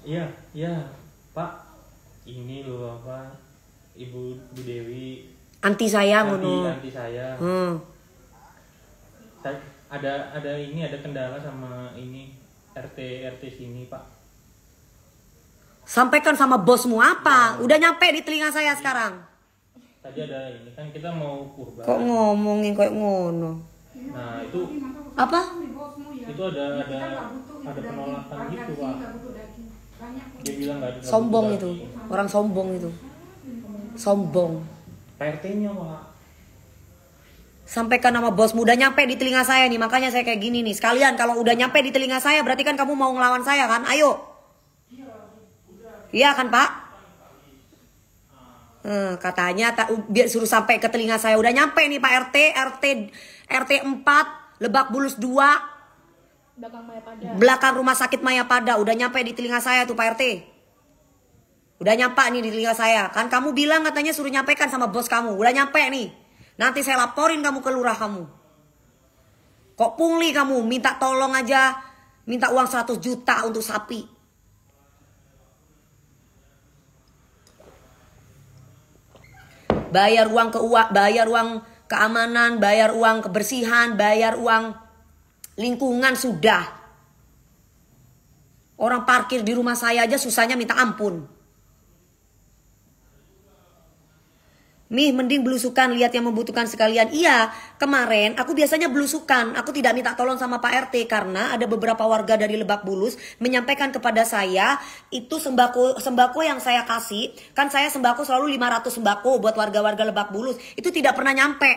[SPEAKER 3] Iya Pak. Ini loh apa? Ibu Bu Dewi.
[SPEAKER 1] Anti saya ngono.
[SPEAKER 3] Anti saya. Ada kendala sama ini RT sini Pak.
[SPEAKER 1] Sampaikan sama bosmu apa? Udah nyampe di telinga saya sekarang.
[SPEAKER 3] Tadi ada ini kan kita mau kurban.
[SPEAKER 1] Kok ngomongin kayak ngono?
[SPEAKER 3] Nah itu
[SPEAKER 1] Apa?
[SPEAKER 3] itu ada penolakan gitu Pak. Dia bilang nggak ada.
[SPEAKER 1] Sombong itu, orang sombong itu. Sombong.
[SPEAKER 3] PRT-nya Pak.
[SPEAKER 1] Sampaikan nama bos muda nyampe di telinga saya nih, makanya saya kayak gini nih. Sekalian kalau udah nyampe di telinga saya berarti kan kamu mau ngelawan saya kan? Ayo. Iya kan Pak? Katanya biar suruh sampai ke telinga saya. Udah nyampe nih Pak RT 4 Lebak Bulus 2 belakang rumah sakit Mayapada. Udah nyampe di telinga saya tuh Pak RT. Udah nyampe nih di telinga saya. Kan kamu bilang katanya suruh nyampaikan sama bos kamu. Udah nyampe nih. Nanti saya laporin kamu ke lurah kamu. Kok pungli kamu, minta tolong aja, minta uang 100 juta untuk sapi. Bayar uang bayar uang keamanan, bayar uang kebersihan, bayar uang lingkungan sudah. Orang parkir di rumah saya aja susahnya minta ampun. Mending belusukan, lihat yang membutuhkan sekalian. Iya, kemarin aku biasanya belusukan. Aku tidak minta tolong sama Pak RT karena ada beberapa warga dari Lebak Bulus menyampaikan kepada saya itu sembako yang saya kasih. Kan saya sembako selalu 500 sembako buat warga-warga Lebak Bulus. Itu tidak pernah nyampe.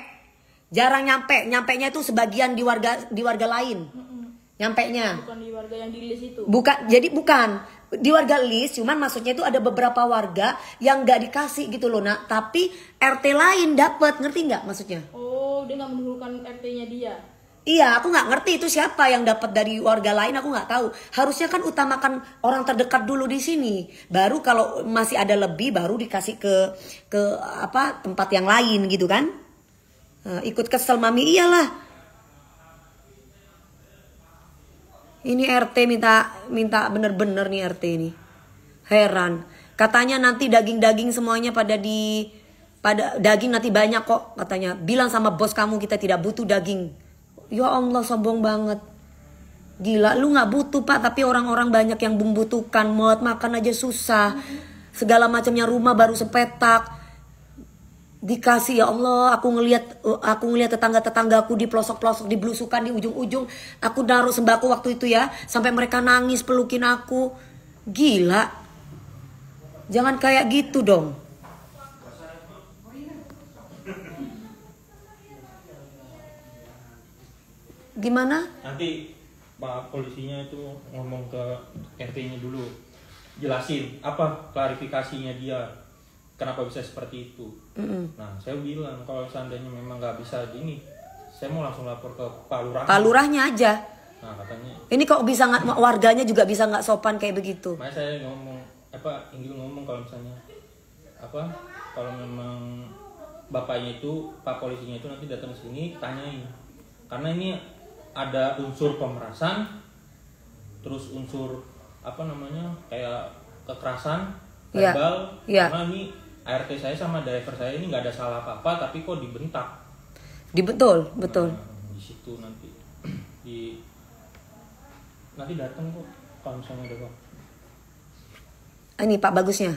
[SPEAKER 1] Jarang nyampe. Nyampenya itu sebagian di warga lain. Nyampenya.
[SPEAKER 2] Bukan di warga yang di list itu.
[SPEAKER 1] Bukan di warga list, cuman maksudnya itu ada beberapa warga yang nggak dikasih gitu loh nak, tapi RT lain dapat, ngerti nggak maksudnya?
[SPEAKER 2] Oh, dia nggak mendahulukan RT-nya dia.
[SPEAKER 1] Iya, aku nggak ngerti itu siapa yang dapat dari warga lain, aku nggak tahu. Harusnya kan utamakan orang terdekat dulu di sini, baru kalau masih ada lebih baru dikasih ke tempat yang lain gitu kan? Ikut kesel mami iyalah. Ini RT minta bener-bener nih RT ini. Heran. Katanya nanti daging-daging semuanya pada daging nanti banyak kok katanya. Bilang sama bos kamu kita tidak butuh daging. Ya Allah sombong banget. Gila lu gak butuh Pak, tapi orang-orang banyak yang membutuhkan. Mau makan aja susah. Segala macamnya rumah baru sepetak. Dikasih ya Allah, aku ngelihat tetangga-tetanggaku di pelosok-pelosok, di belusukan di ujung-ujung. Aku naruh sembako waktu itu ya, sampai mereka nangis pelukin aku. Gila. Jangan kayak gitu dong. Gimana?
[SPEAKER 3] Nanti Pak polisinya itu ngomong ke RT-nya dulu. Jelasin apa klarifikasinya dia. Kenapa bisa seperti itu? Nah, saya bilang kalau seandainya memang nggak bisa gini, saya mau langsung lapor ke Pak Lurah. Pak
[SPEAKER 1] Lurahnya aja.
[SPEAKER 3] Nah, katanya.
[SPEAKER 1] Ini kok bisa nggak, warganya juga bisa nggak sopan kayak begitu?
[SPEAKER 3] Makanya saya ngomong, Inggil ngomong kalau misalnya, kalau memang bapaknya itu, Pak polisinya itu nanti datang ke sini, tanyain. Karena ini ada unsur pemerasan, terus unsur kayak kekerasan, verbal, karena ini ART saya sama driver saya ini nggak ada salah apa-apa, tapi kok dibentak.
[SPEAKER 1] Betul.
[SPEAKER 3] Nah, di situ nanti datang kok kalau misalnya ada Pak.
[SPEAKER 1] Ini Pak bagusnya.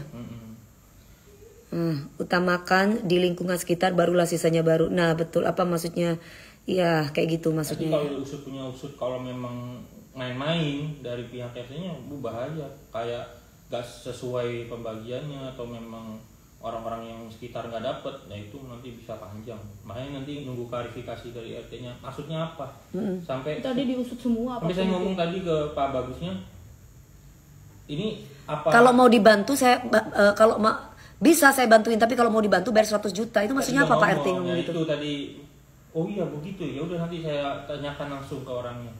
[SPEAKER 1] Utamakan di lingkungan sekitar, barulah sisanya baru. Nah betul, apa maksudnya? Iya kayak gitu maksudnya.
[SPEAKER 3] Tapi kalau usut kalau memang main-main dari pihak RT-nya bahaya, kayak gak sesuai pembagiannya atau memang orang-orang yang sekitar nggak dapet, nah itu nanti bisa panjang. Makanya nanti nunggu klarifikasi dari RT-nya. Maksudnya apa? Sampai
[SPEAKER 2] tadi diusut semua.
[SPEAKER 3] Sampai saya ngomong tadi ke Pak Bagusnya, ini apa?
[SPEAKER 1] Kalau mau dibantu saya, bisa saya bantuin. Tapi kalau mau dibantu bayar 100 juta, itu maksudnya apa Pak RT ngomong gitu?
[SPEAKER 3] Itu tadi, oh iya begitu ya. Udah nanti saya tanyakan langsung ke orangnya.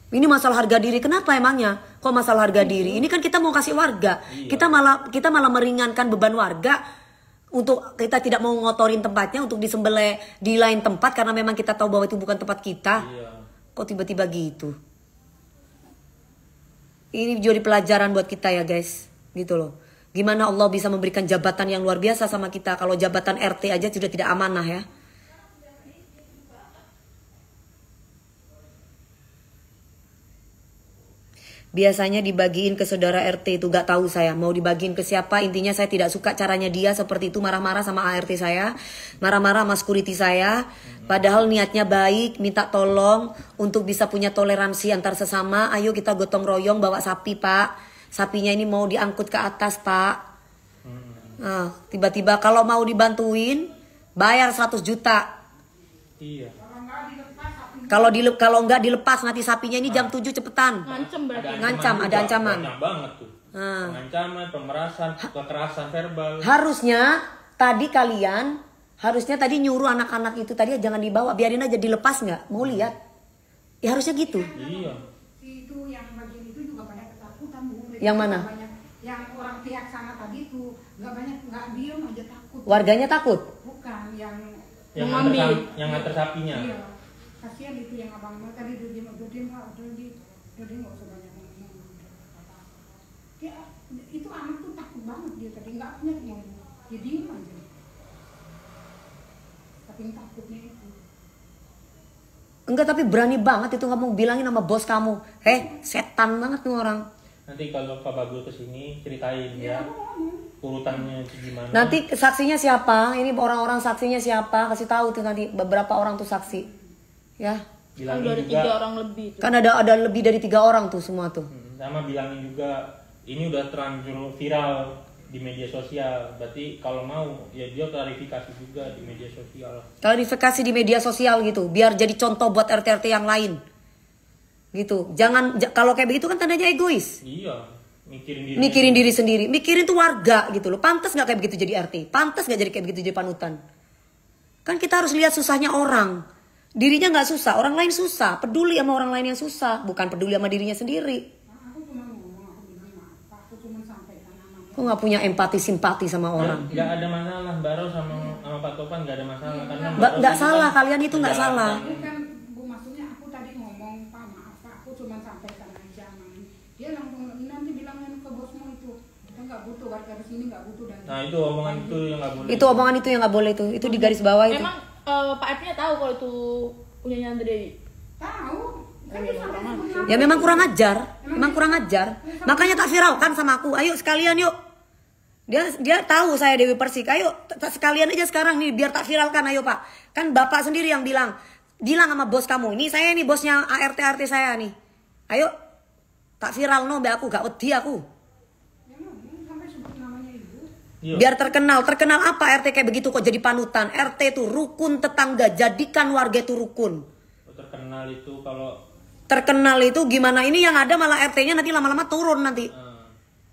[SPEAKER 1] Ini masalah harga diri, kenapa emangnya? Kok masalah harga diri? Ini kan kita mau kasih warga, iya. Kita malah meringankan beban warga. Untuk kita tidak mau ngotorin tempatnya untuk disembelih di lain tempat karena memang kita tahu bahwa itu bukan tempat kita. Iya. Kok tiba-tiba gitu? Ini jadi pelajaran buat kita ya guys, gitu loh. Gimana Allah bisa memberikan jabatan yang luar biasa sama kita kalau jabatan RT aja sudah tidak amanah ya. Biasanya dibagiin ke saudara RT itu, gak tahu saya mau dibagiin ke siapa. Intinya saya tidak suka caranya dia seperti itu, marah-marah sama ART saya, marah-marah sama security saya. Padahal niatnya baik, minta tolong untuk bisa punya toleransi antar sesama. Ayo kita gotong royong bawa sapi Pak. sapinya ini mau diangkut ke atas, Pak. Nah, tiba-tiba kalau mau dibantuin bayar 100 juta.
[SPEAKER 3] Iya.
[SPEAKER 1] Kalau nggak dilepas nanti sapinya ini jam 7 cepetan.
[SPEAKER 2] Ngancem berarti.
[SPEAKER 1] Ngancam, ada
[SPEAKER 3] juga.
[SPEAKER 1] ancaman.
[SPEAKER 3] Banyak banget tuh. Ancaman, pemerasan, kekerasan verbal.
[SPEAKER 1] Harusnya tadi nyuruh anak-anak itu tadi jangan dibawa, biarin aja, dilepas nggak? Mau lihat? Ya harusnya gitu.
[SPEAKER 3] Iya.
[SPEAKER 5] Itu yang bagian itu juga banyak ketakutan, Bu.
[SPEAKER 1] Yang mana?
[SPEAKER 5] Banyak, yang orang pihak sana tadi tuh nggak diem aja takut.
[SPEAKER 1] Warganya takut.
[SPEAKER 5] Bukan yang
[SPEAKER 2] Mengambil.
[SPEAKER 3] Yang nganter sapinya.
[SPEAKER 5] Iya. Kasihan itu yang abang tadi udah diem nggak usah banyak ngomong. Ya, itu anak tuh takut banget dia tadi nggak punya ngomong. Dia diem aja. Tapi takutnya itu.
[SPEAKER 1] Enggak, tapi berani banget itu ngomong, bilangin sama bos kamu. Setan banget tuh orang.
[SPEAKER 3] Nanti kalau Pak Bagul kesini ceritain ya urutannya gimana.
[SPEAKER 1] Nanti saksinya siapa? Ini orang-orang saksinya siapa? Kasih tahu tuh nanti beberapa orang tuh saksi. Ya.
[SPEAKER 2] Kan
[SPEAKER 3] Bilangin
[SPEAKER 2] dari
[SPEAKER 3] juga.
[SPEAKER 2] 3 orang lebih tuh.
[SPEAKER 1] Kan ada lebih dari 3 orang tuh semua tuh.
[SPEAKER 3] Sama bilangin juga ini udah terlanjur viral di media sosial. Berarti kalau mau ya dia klarifikasi juga di media sosial.
[SPEAKER 1] Klarifikasi di media sosial gitu, biar jadi contoh buat RT-RT yang lain. Gitu. Kalau kayak begitu kan tandanya egois.
[SPEAKER 3] Iya,
[SPEAKER 1] Mikirin diri sendiri, mikirin tuh warga gitu loh. Pantas nggak kayak begitu jadi RT? Pantas nggak jadi kayak begitu jadi panutan? Kan kita harus lihat susahnya orang. Dirinya nggak susah, orang lain susah. Peduli sama orang lain yang susah, bukan peduli sama dirinya sendiri.
[SPEAKER 5] Aku cuma ngomong, aku bilang maaf, aku cuma sampaikan nama.
[SPEAKER 1] Kok nggak punya empati simpati sama orang?
[SPEAKER 3] Nggak ada masalah, Baro sama Pak Topan nggak ada masalah karena
[SPEAKER 1] Nggak salah, kalian itu nggak salah.
[SPEAKER 5] Bukan, Bu, maksudnya aku tadi ngomong, Pak maaf Pak, aku cuma sampaikan aja. Dia langsung nanti bilangin ke bosmu itu, kita nggak butuh warga di sini, nggak butuh dan.
[SPEAKER 3] Nah itu omongan itu yang nggak boleh.
[SPEAKER 1] Itu omongan itu yang nggak boleh tuh. Itu di garis bawah itu.
[SPEAKER 2] Emang Pak RT-nya tahu kalau itu punyanya Andre Dewi?
[SPEAKER 5] Tahu. Kan
[SPEAKER 2] iya,
[SPEAKER 5] dia
[SPEAKER 2] kurang
[SPEAKER 5] sampai
[SPEAKER 2] ajar.
[SPEAKER 5] mengaku.
[SPEAKER 1] Ya memang kurang ajar, memang kurang ajar. Makanya tak viralkan sama aku. Ayo sekalian yuk. Dia tahu saya Dewi Persik. Ayo sekalian aja sekarang nih biar tak viralkan. Ayo Pak. Kan Bapak sendiri yang bilang sama bos kamu. Ini saya nih bosnya ART saya nih. Ayo tak viral no be aku, gak wedi aku.
[SPEAKER 5] Ya, sampai sebut namanya ibu.
[SPEAKER 3] Iya.
[SPEAKER 1] Biar terkenal apa RT kayak begitu kok jadi panutan. RT itu rukun tetangga, jadikan warga itu rukun.
[SPEAKER 3] Terkenal itu kalau
[SPEAKER 1] Terkenal itu gimana, ini yang ada malah RT-nya nanti lama-lama turun nanti.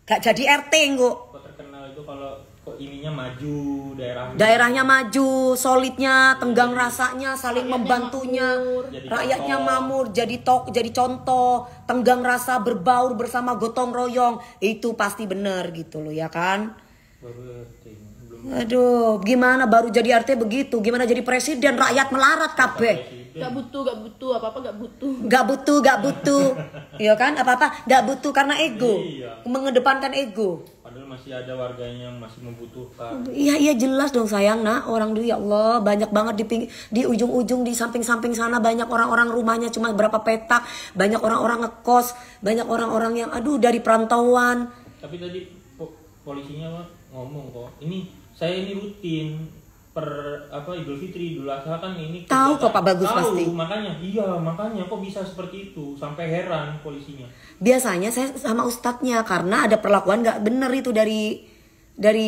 [SPEAKER 1] Gak jadi RT kok.
[SPEAKER 3] kok terkenal itu kalau kok ininya maju
[SPEAKER 1] Daerahnya maju, solidnya, tenggang rasanya, saling membantunya,
[SPEAKER 3] Jadi
[SPEAKER 1] rakyatnya
[SPEAKER 3] contoh.
[SPEAKER 1] makmur, jadi contoh, tenggang rasa berbaur bersama gotong royong, itu pasti benar gitu loh ya kan.
[SPEAKER 3] baru belum
[SPEAKER 1] Aduh, gimana baru jadi RT begitu, gimana jadi presiden, rakyat melarat kabeh.
[SPEAKER 2] Gak butuh, apa-apa gak butuh.
[SPEAKER 1] Gak butuh, iya kan, apa-apa gak butuh karena ego,
[SPEAKER 3] Iya.
[SPEAKER 1] mengedepankan ego.
[SPEAKER 3] padahal masih ada warganya yang masih membutuhkan.
[SPEAKER 1] Iya jelas dong sayang nak, orang dulu ya Allah banyak banget di ujung-ujung di samping-samping sana banyak orang-orang rumahnya cuma berapa petak, banyak orang-orang ngekos, banyak orang-orang yang aduh dari perantauan.
[SPEAKER 3] Tapi tadi polisinya ngomong kok ini saya ini rutin Idul Fitri, Idul Adha kan ini
[SPEAKER 1] Tahu kok Pak Bagus
[SPEAKER 3] tahu,
[SPEAKER 1] pasti.
[SPEAKER 3] makanya kok bisa seperti itu sampai heran polisinya.
[SPEAKER 1] Biasanya saya sama ustadznya karena ada perlakuan nggak bener itu dari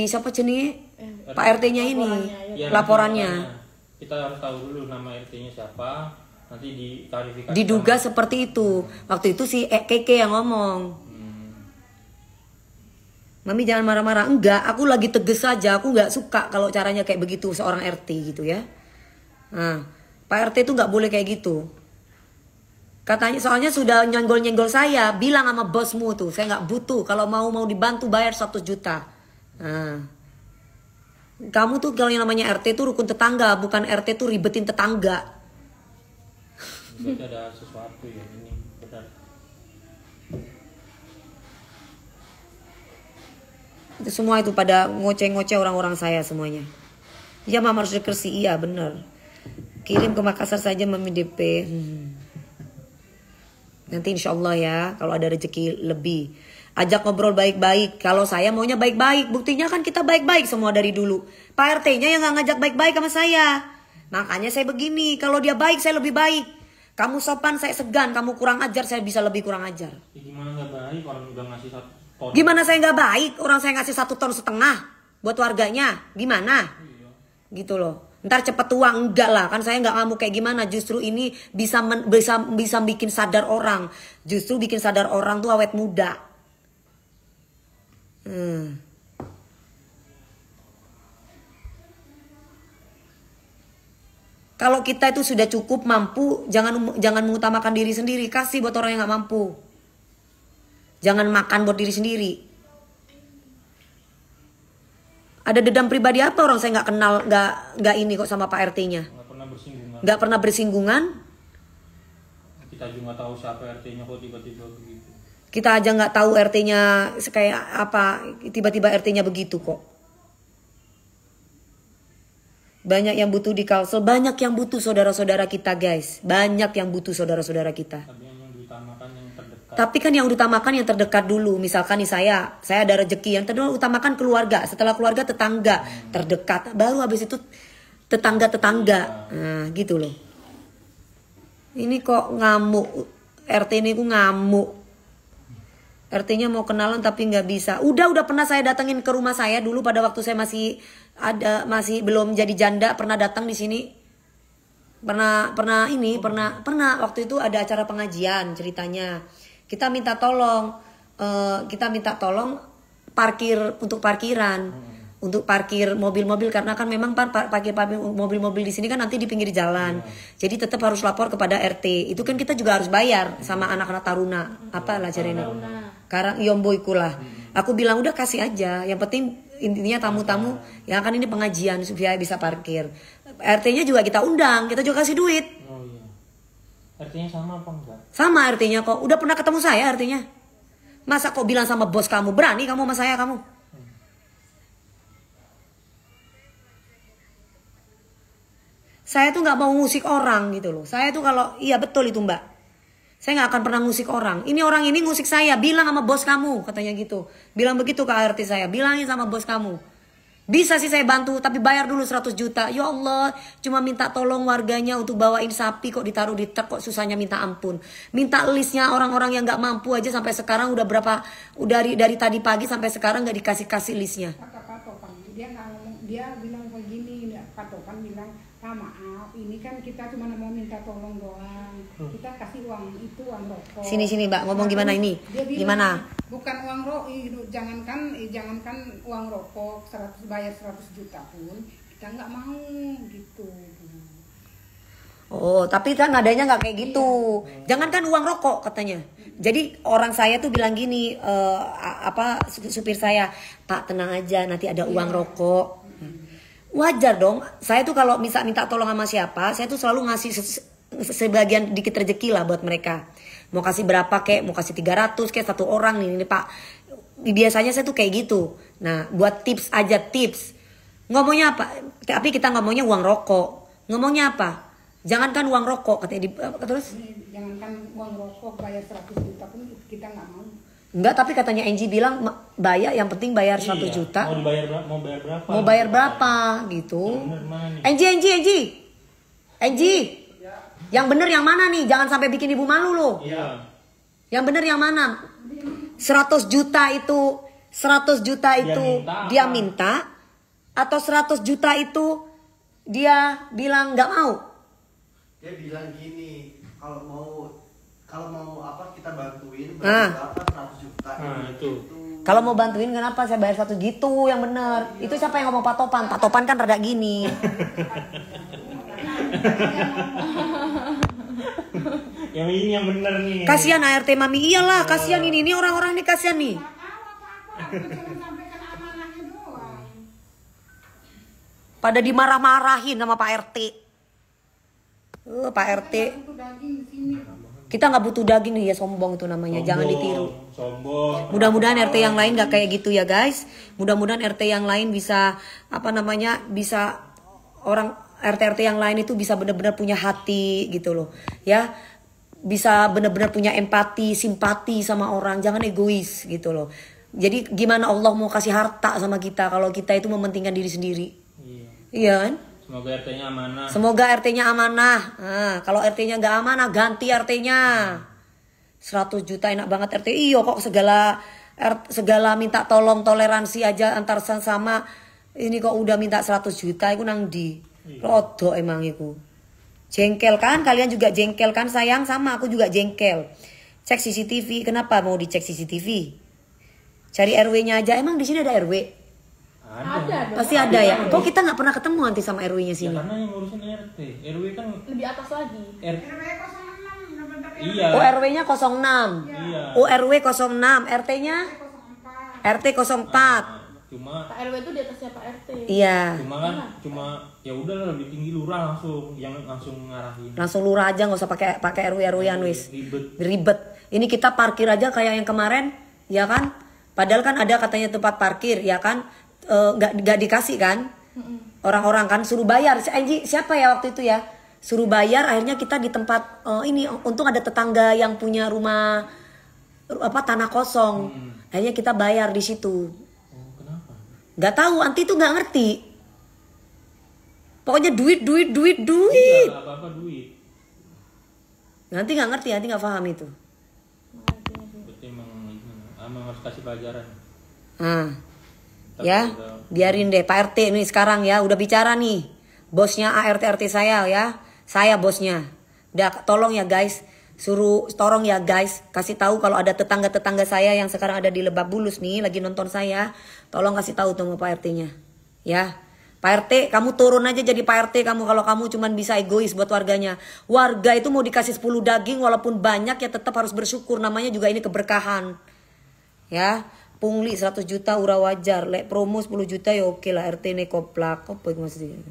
[SPEAKER 1] siapa ceni Pak RT-nya ini
[SPEAKER 3] Ya,
[SPEAKER 1] laporannya.
[SPEAKER 3] nanti kita harus tahu dulu nama RT-nya siapa, nanti diklarifikasi.
[SPEAKER 1] Diduga
[SPEAKER 3] sama-
[SPEAKER 1] seperti itu. Waktu itu si Keke yang ngomong. Mami jangan marah-marah. Enggak, aku lagi tegas saja. Aku nggak suka kalau caranya kayak begitu seorang RT gitu ya. Nah, Pak RT itu nggak boleh kayak gitu. Katanya soalnya sudah nyenggol-nyenggol saya, bilang sama bosmu tuh, saya nggak butuh. Kalau mau dibantu bayar 100 juta. Nah, kamu tuh kalau yang namanya RT itu rukun tetangga, bukan RT tuh ribetin tetangga.
[SPEAKER 3] Berarti ada sesuatu ya ini benar.
[SPEAKER 1] Itu semua itu pada ngoceh-ngoceh orang-orang saya semuanya. Ya mama harus dikersi, iya bener. Kirim ke Makassar saja Mami DP. Nanti insya Allah ya kalau ada rezeki lebih. Ajak ngobrol baik-baik. Kalau saya maunya baik-baik. Buktinya kan kita baik-baik semua dari dulu. Pak RT-nya yang gak ngajak baik-baik sama saya. Makanya saya begini. Kalau dia baik saya lebih baik. Kamu sopan saya segan. Kamu kurang ajar saya bisa lebih kurang ajar.
[SPEAKER 3] Ya, gimana nggak baik orang udah ngasih
[SPEAKER 1] Gimana saya nggak baik? Orang saya ngasih 1,5 ton buat warganya. Gimana? Gitu loh. Ntar cepet tua, enggak lah. Kan saya nggak ngamuk kayak gimana. Justru ini bisa bikin sadar orang. Justru bikin sadar orang tuh awet muda. Kalau kita itu sudah cukup mampu, jangan mengutamakan diri sendiri. Kasih buat orang yang nggak mampu. Jangan makan buat diri sendiri. Ada dendam pribadi apa orang saya nggak kenal, nggak ini kok sama Pak RT-nya. Nggak pernah bersinggungan.
[SPEAKER 3] Kita juga nggak tahu siapa RT-nya kok tiba-tiba begitu.
[SPEAKER 1] Kita aja nggak tahu RT-nya kayak apa, tiba-tiba RT-nya begitu kok. Banyak yang butuh di Kalsel, banyak yang butuh saudara-saudara kita guys. Banyak yang butuh saudara-saudara kita. Tapi kan yang diutamakan yang terdekat dulu. Misalkan nih saya ada rezeki, yang kedua utamakan keluarga. Setelah keluarga tetangga terdekat. Baru habis itu tetangga-tetangga. Nah gitu loh. Ini kok ngamuk. RT ini kok ngamuk. RT-nya mau kenalan tapi nggak bisa. Udah pernah saya datengin ke rumah saya dulu pada waktu saya masih belum jadi janda, pernah datang di sini. Pernah waktu itu ada acara pengajian ceritanya. Kita minta tolong untuk parkiran. Untuk parkir mobil-mobil karena kan memang parkir mobil-mobil di sini kan nanti di pinggir jalan. Jadi tetap harus lapor kepada RT. Itu kan kita juga harus bayar sama anak-anak taruna. Apa lah caranya? Karang yomboiku lah. Aku bilang udah kasih aja. Yang penting intinya tamu-tamu yang kan ini pengajian supaya bisa parkir. RT-nya juga kita undang, kita juga kasih duit.
[SPEAKER 3] Oh iya. RT-nya sama apa enggak?
[SPEAKER 1] Sama RT-nya kok. Udah pernah ketemu saya RT-nya. Masa kok bilang sama bos kamu, berani kamu sama saya kamu? Saya tuh nggak mau ngusik orang gitu loh. Saya tuh kalau, iya betul itu mbak. Saya nggak akan pernah ngusik orang. Ini orang ini ngusik saya, bilang sama bos kamu katanya gitu. Bilang begitu ke RT saya, bilangin sama bos kamu. Bisa sih saya bantu, tapi bayar dulu 100 juta. Ya Allah, cuma minta tolong warganya untuk bawain sapi kok ditaruh di truk kok susahnya minta ampun. Minta listnya orang-orang yang nggak mampu aja sampai sekarang udah berapa, dari tadi pagi sampai sekarang nggak dikasih listnya.
[SPEAKER 5] Kata Pak Topan, dia nggak ngomong, dia bilang begini, Pak Topan bilang, Pak maaf, ini kan kita cuma mau minta tolong doang. Kita kasih uang itu uang rokok.
[SPEAKER 1] Sini mbak, ngomong gimana ini?
[SPEAKER 5] Dia bilang,
[SPEAKER 1] gimana?
[SPEAKER 5] Bukan uang rokok, jangankan uang rokok 100 bayar 100 juta pun kita nggak mau gitu.
[SPEAKER 1] Oh, tapi kan nadanya nggak kayak gitu. Jangankan uang rokok katanya. Jadi orang saya tuh bilang gini, supir saya, Pak tenang aja, nanti ada uang rokok. Wajar dong. Saya tuh kalau minta tolong sama siapa, saya tuh selalu ngasih sebagian dikit rezeki lah buat mereka. Mau kasih berapa kek, mau kasih 300 kek satu orang nih Pak. Biasanya saya tuh kayak gitu. Nah, buat tips aja tips. Ngomongnya apa? Tapi kita ngomongnya uang rokok. Ngomongnya apa? Jangankan uang rokok katanya terus.
[SPEAKER 5] Jangankan uang rokok bayar 100 juta pun kita nggak mau.
[SPEAKER 1] Enggak, tapi katanya Angie bilang bayar, yang penting bayar 100 juta.
[SPEAKER 3] Mau bayar berapa?
[SPEAKER 1] Mau bayar berapa gitu. Angie. Yang bener yang mana nih? Jangan sampai bikin ibu malu loh.
[SPEAKER 3] Iya.
[SPEAKER 1] Yang bener yang mana? 100 juta itu dia minta atau 100 juta itu dia bilang nggak mau?
[SPEAKER 4] Dia bilang gini, kalau mau apa kita bantuin
[SPEAKER 1] Ah.
[SPEAKER 4] berapa 100 juta.
[SPEAKER 3] Nah, itu.
[SPEAKER 1] Kalau mau bantuin kenapa saya bayar 1 gitu yang bener? Itu siapa yang ngomong Pak Topan? Pak Topan kan rada gini.
[SPEAKER 3] Yang ini yang bener nih.
[SPEAKER 1] Kasihan ART Mami, iyalah kasihan ini orang-orang ini kasihan nih. Pada dimarah-marahin sama Pak RT. Pak RT. Kita nggak butuh daging nih ya, sombong itu namanya. Jangan ditiru.
[SPEAKER 3] Sombong.
[SPEAKER 1] Mudah-mudahan RT yang lain nggak kayak gitu ya guys. Mudah-mudahan RT yang lain bisa bisa orang RT yang lain itu bisa benar-benar punya hati gitu loh ya, bisa benar-benar punya empati, simpati sama orang, jangan egois gitu loh. Jadi gimana Allah mau kasih harta sama kita kalau kita itu mementingkan diri sendiri? Iya kan?
[SPEAKER 3] Semoga RT-nya amanah.
[SPEAKER 1] Semoga RT-nya amanah. Nah, kalau RT-nya nggak amanah ganti RT-nya. 100 juta enak banget RT. Iya kok segala segala minta tolong toleransi aja antar sama ini kok udah minta 100 juta iku nang ndi. Rodok emang iku. Jengkel kan, kalian juga jengkel kan sayang, sama aku juga jengkel. Cek CCTV, kenapa mau dicek CCTV? Cari RW-nya aja, emang di sini ada RW?
[SPEAKER 2] Ada dong.
[SPEAKER 1] Pasti ada ya. Kok kita nggak pernah ketemu nanti sama RW-nya
[SPEAKER 3] Ya
[SPEAKER 1] sini?
[SPEAKER 3] karena yang ngurusin RT. RW kan
[SPEAKER 2] Lebih atas lagi.
[SPEAKER 5] RW 06 nomor
[SPEAKER 3] iya.
[SPEAKER 1] Oh RW-nya 06.
[SPEAKER 3] Iya.
[SPEAKER 1] Oh RW 06, RT-nya
[SPEAKER 5] 04.
[SPEAKER 1] RT 04.
[SPEAKER 3] Cuma
[SPEAKER 2] Pak RW itu di atasnya Pak RT.
[SPEAKER 1] Iya.
[SPEAKER 3] cuma ya udah lebih tinggi lurah langsung yang langsung ngarahin.
[SPEAKER 1] Langsung lurah aja, nggak usah pakai RW-an wis.
[SPEAKER 3] Ribet.
[SPEAKER 1] Ini kita parkir aja kayak yang kemarin, ya kan? Padahal kan ada katanya tempat parkir, ya kan? Nggak dikasih kan? Orang-orang kan suruh bayar. Anji siapa ya waktu itu ya? Suruh bayar, akhirnya kita di tempat ini untung ada tetangga yang punya rumah tanah kosong. Akhirnya kita bayar di situ.
[SPEAKER 3] Oh, kenapa?
[SPEAKER 1] Nggak tahu, anti tuh nggak ngerti. Pokoknya duit.
[SPEAKER 3] Iya, apa-apa duit.
[SPEAKER 1] Nanti nggak ngerti, nanti nggak paham itu.
[SPEAKER 3] Berarti emang harus kasih pelajaran.
[SPEAKER 1] Ah,
[SPEAKER 3] Tapi
[SPEAKER 1] ya,
[SPEAKER 3] udah-
[SPEAKER 1] biarin deh Pak RT nih sekarang ya, udah bicara nih. Bosnya ART-RT saya ya, saya bosnya. Udah tolong ya guys, tolong ya guys, kasih tahu kalau ada tetangga-tetangga saya yang sekarang ada di Lebak Bulus nih, lagi nonton saya, tolong kasih tahu tuh sama Pak RT-nya. Ya. Pak RT, kamu turun aja jadi Pak RT kamu kalau kamu cuman bisa egois buat warganya. Warga itu mau dikasih 10 daging walaupun banyak ya tetap harus bersyukur, namanya juga ini keberkahan. Ya, pungli 100 juta ura wajar, lek promo 10 juta ya oke lah, RT ne koplak. Apa iku maksudnya?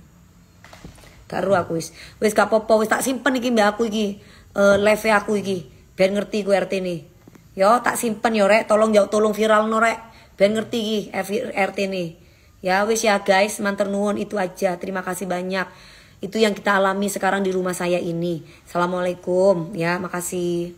[SPEAKER 1] Karo aku wis gak apa-apa, wis tak simpen iki mbak aku iki. Live aku iki, ben ngerti ku RT nih. Yo tak simpen yo rek, tolong viral no rek. Ben ngerti iki RT nih. Ya wis ya guys, mantur nuwun itu aja. Terima kasih banyak. Itu yang kita alami sekarang di rumah saya ini. Assalamualaikum ya, makasih.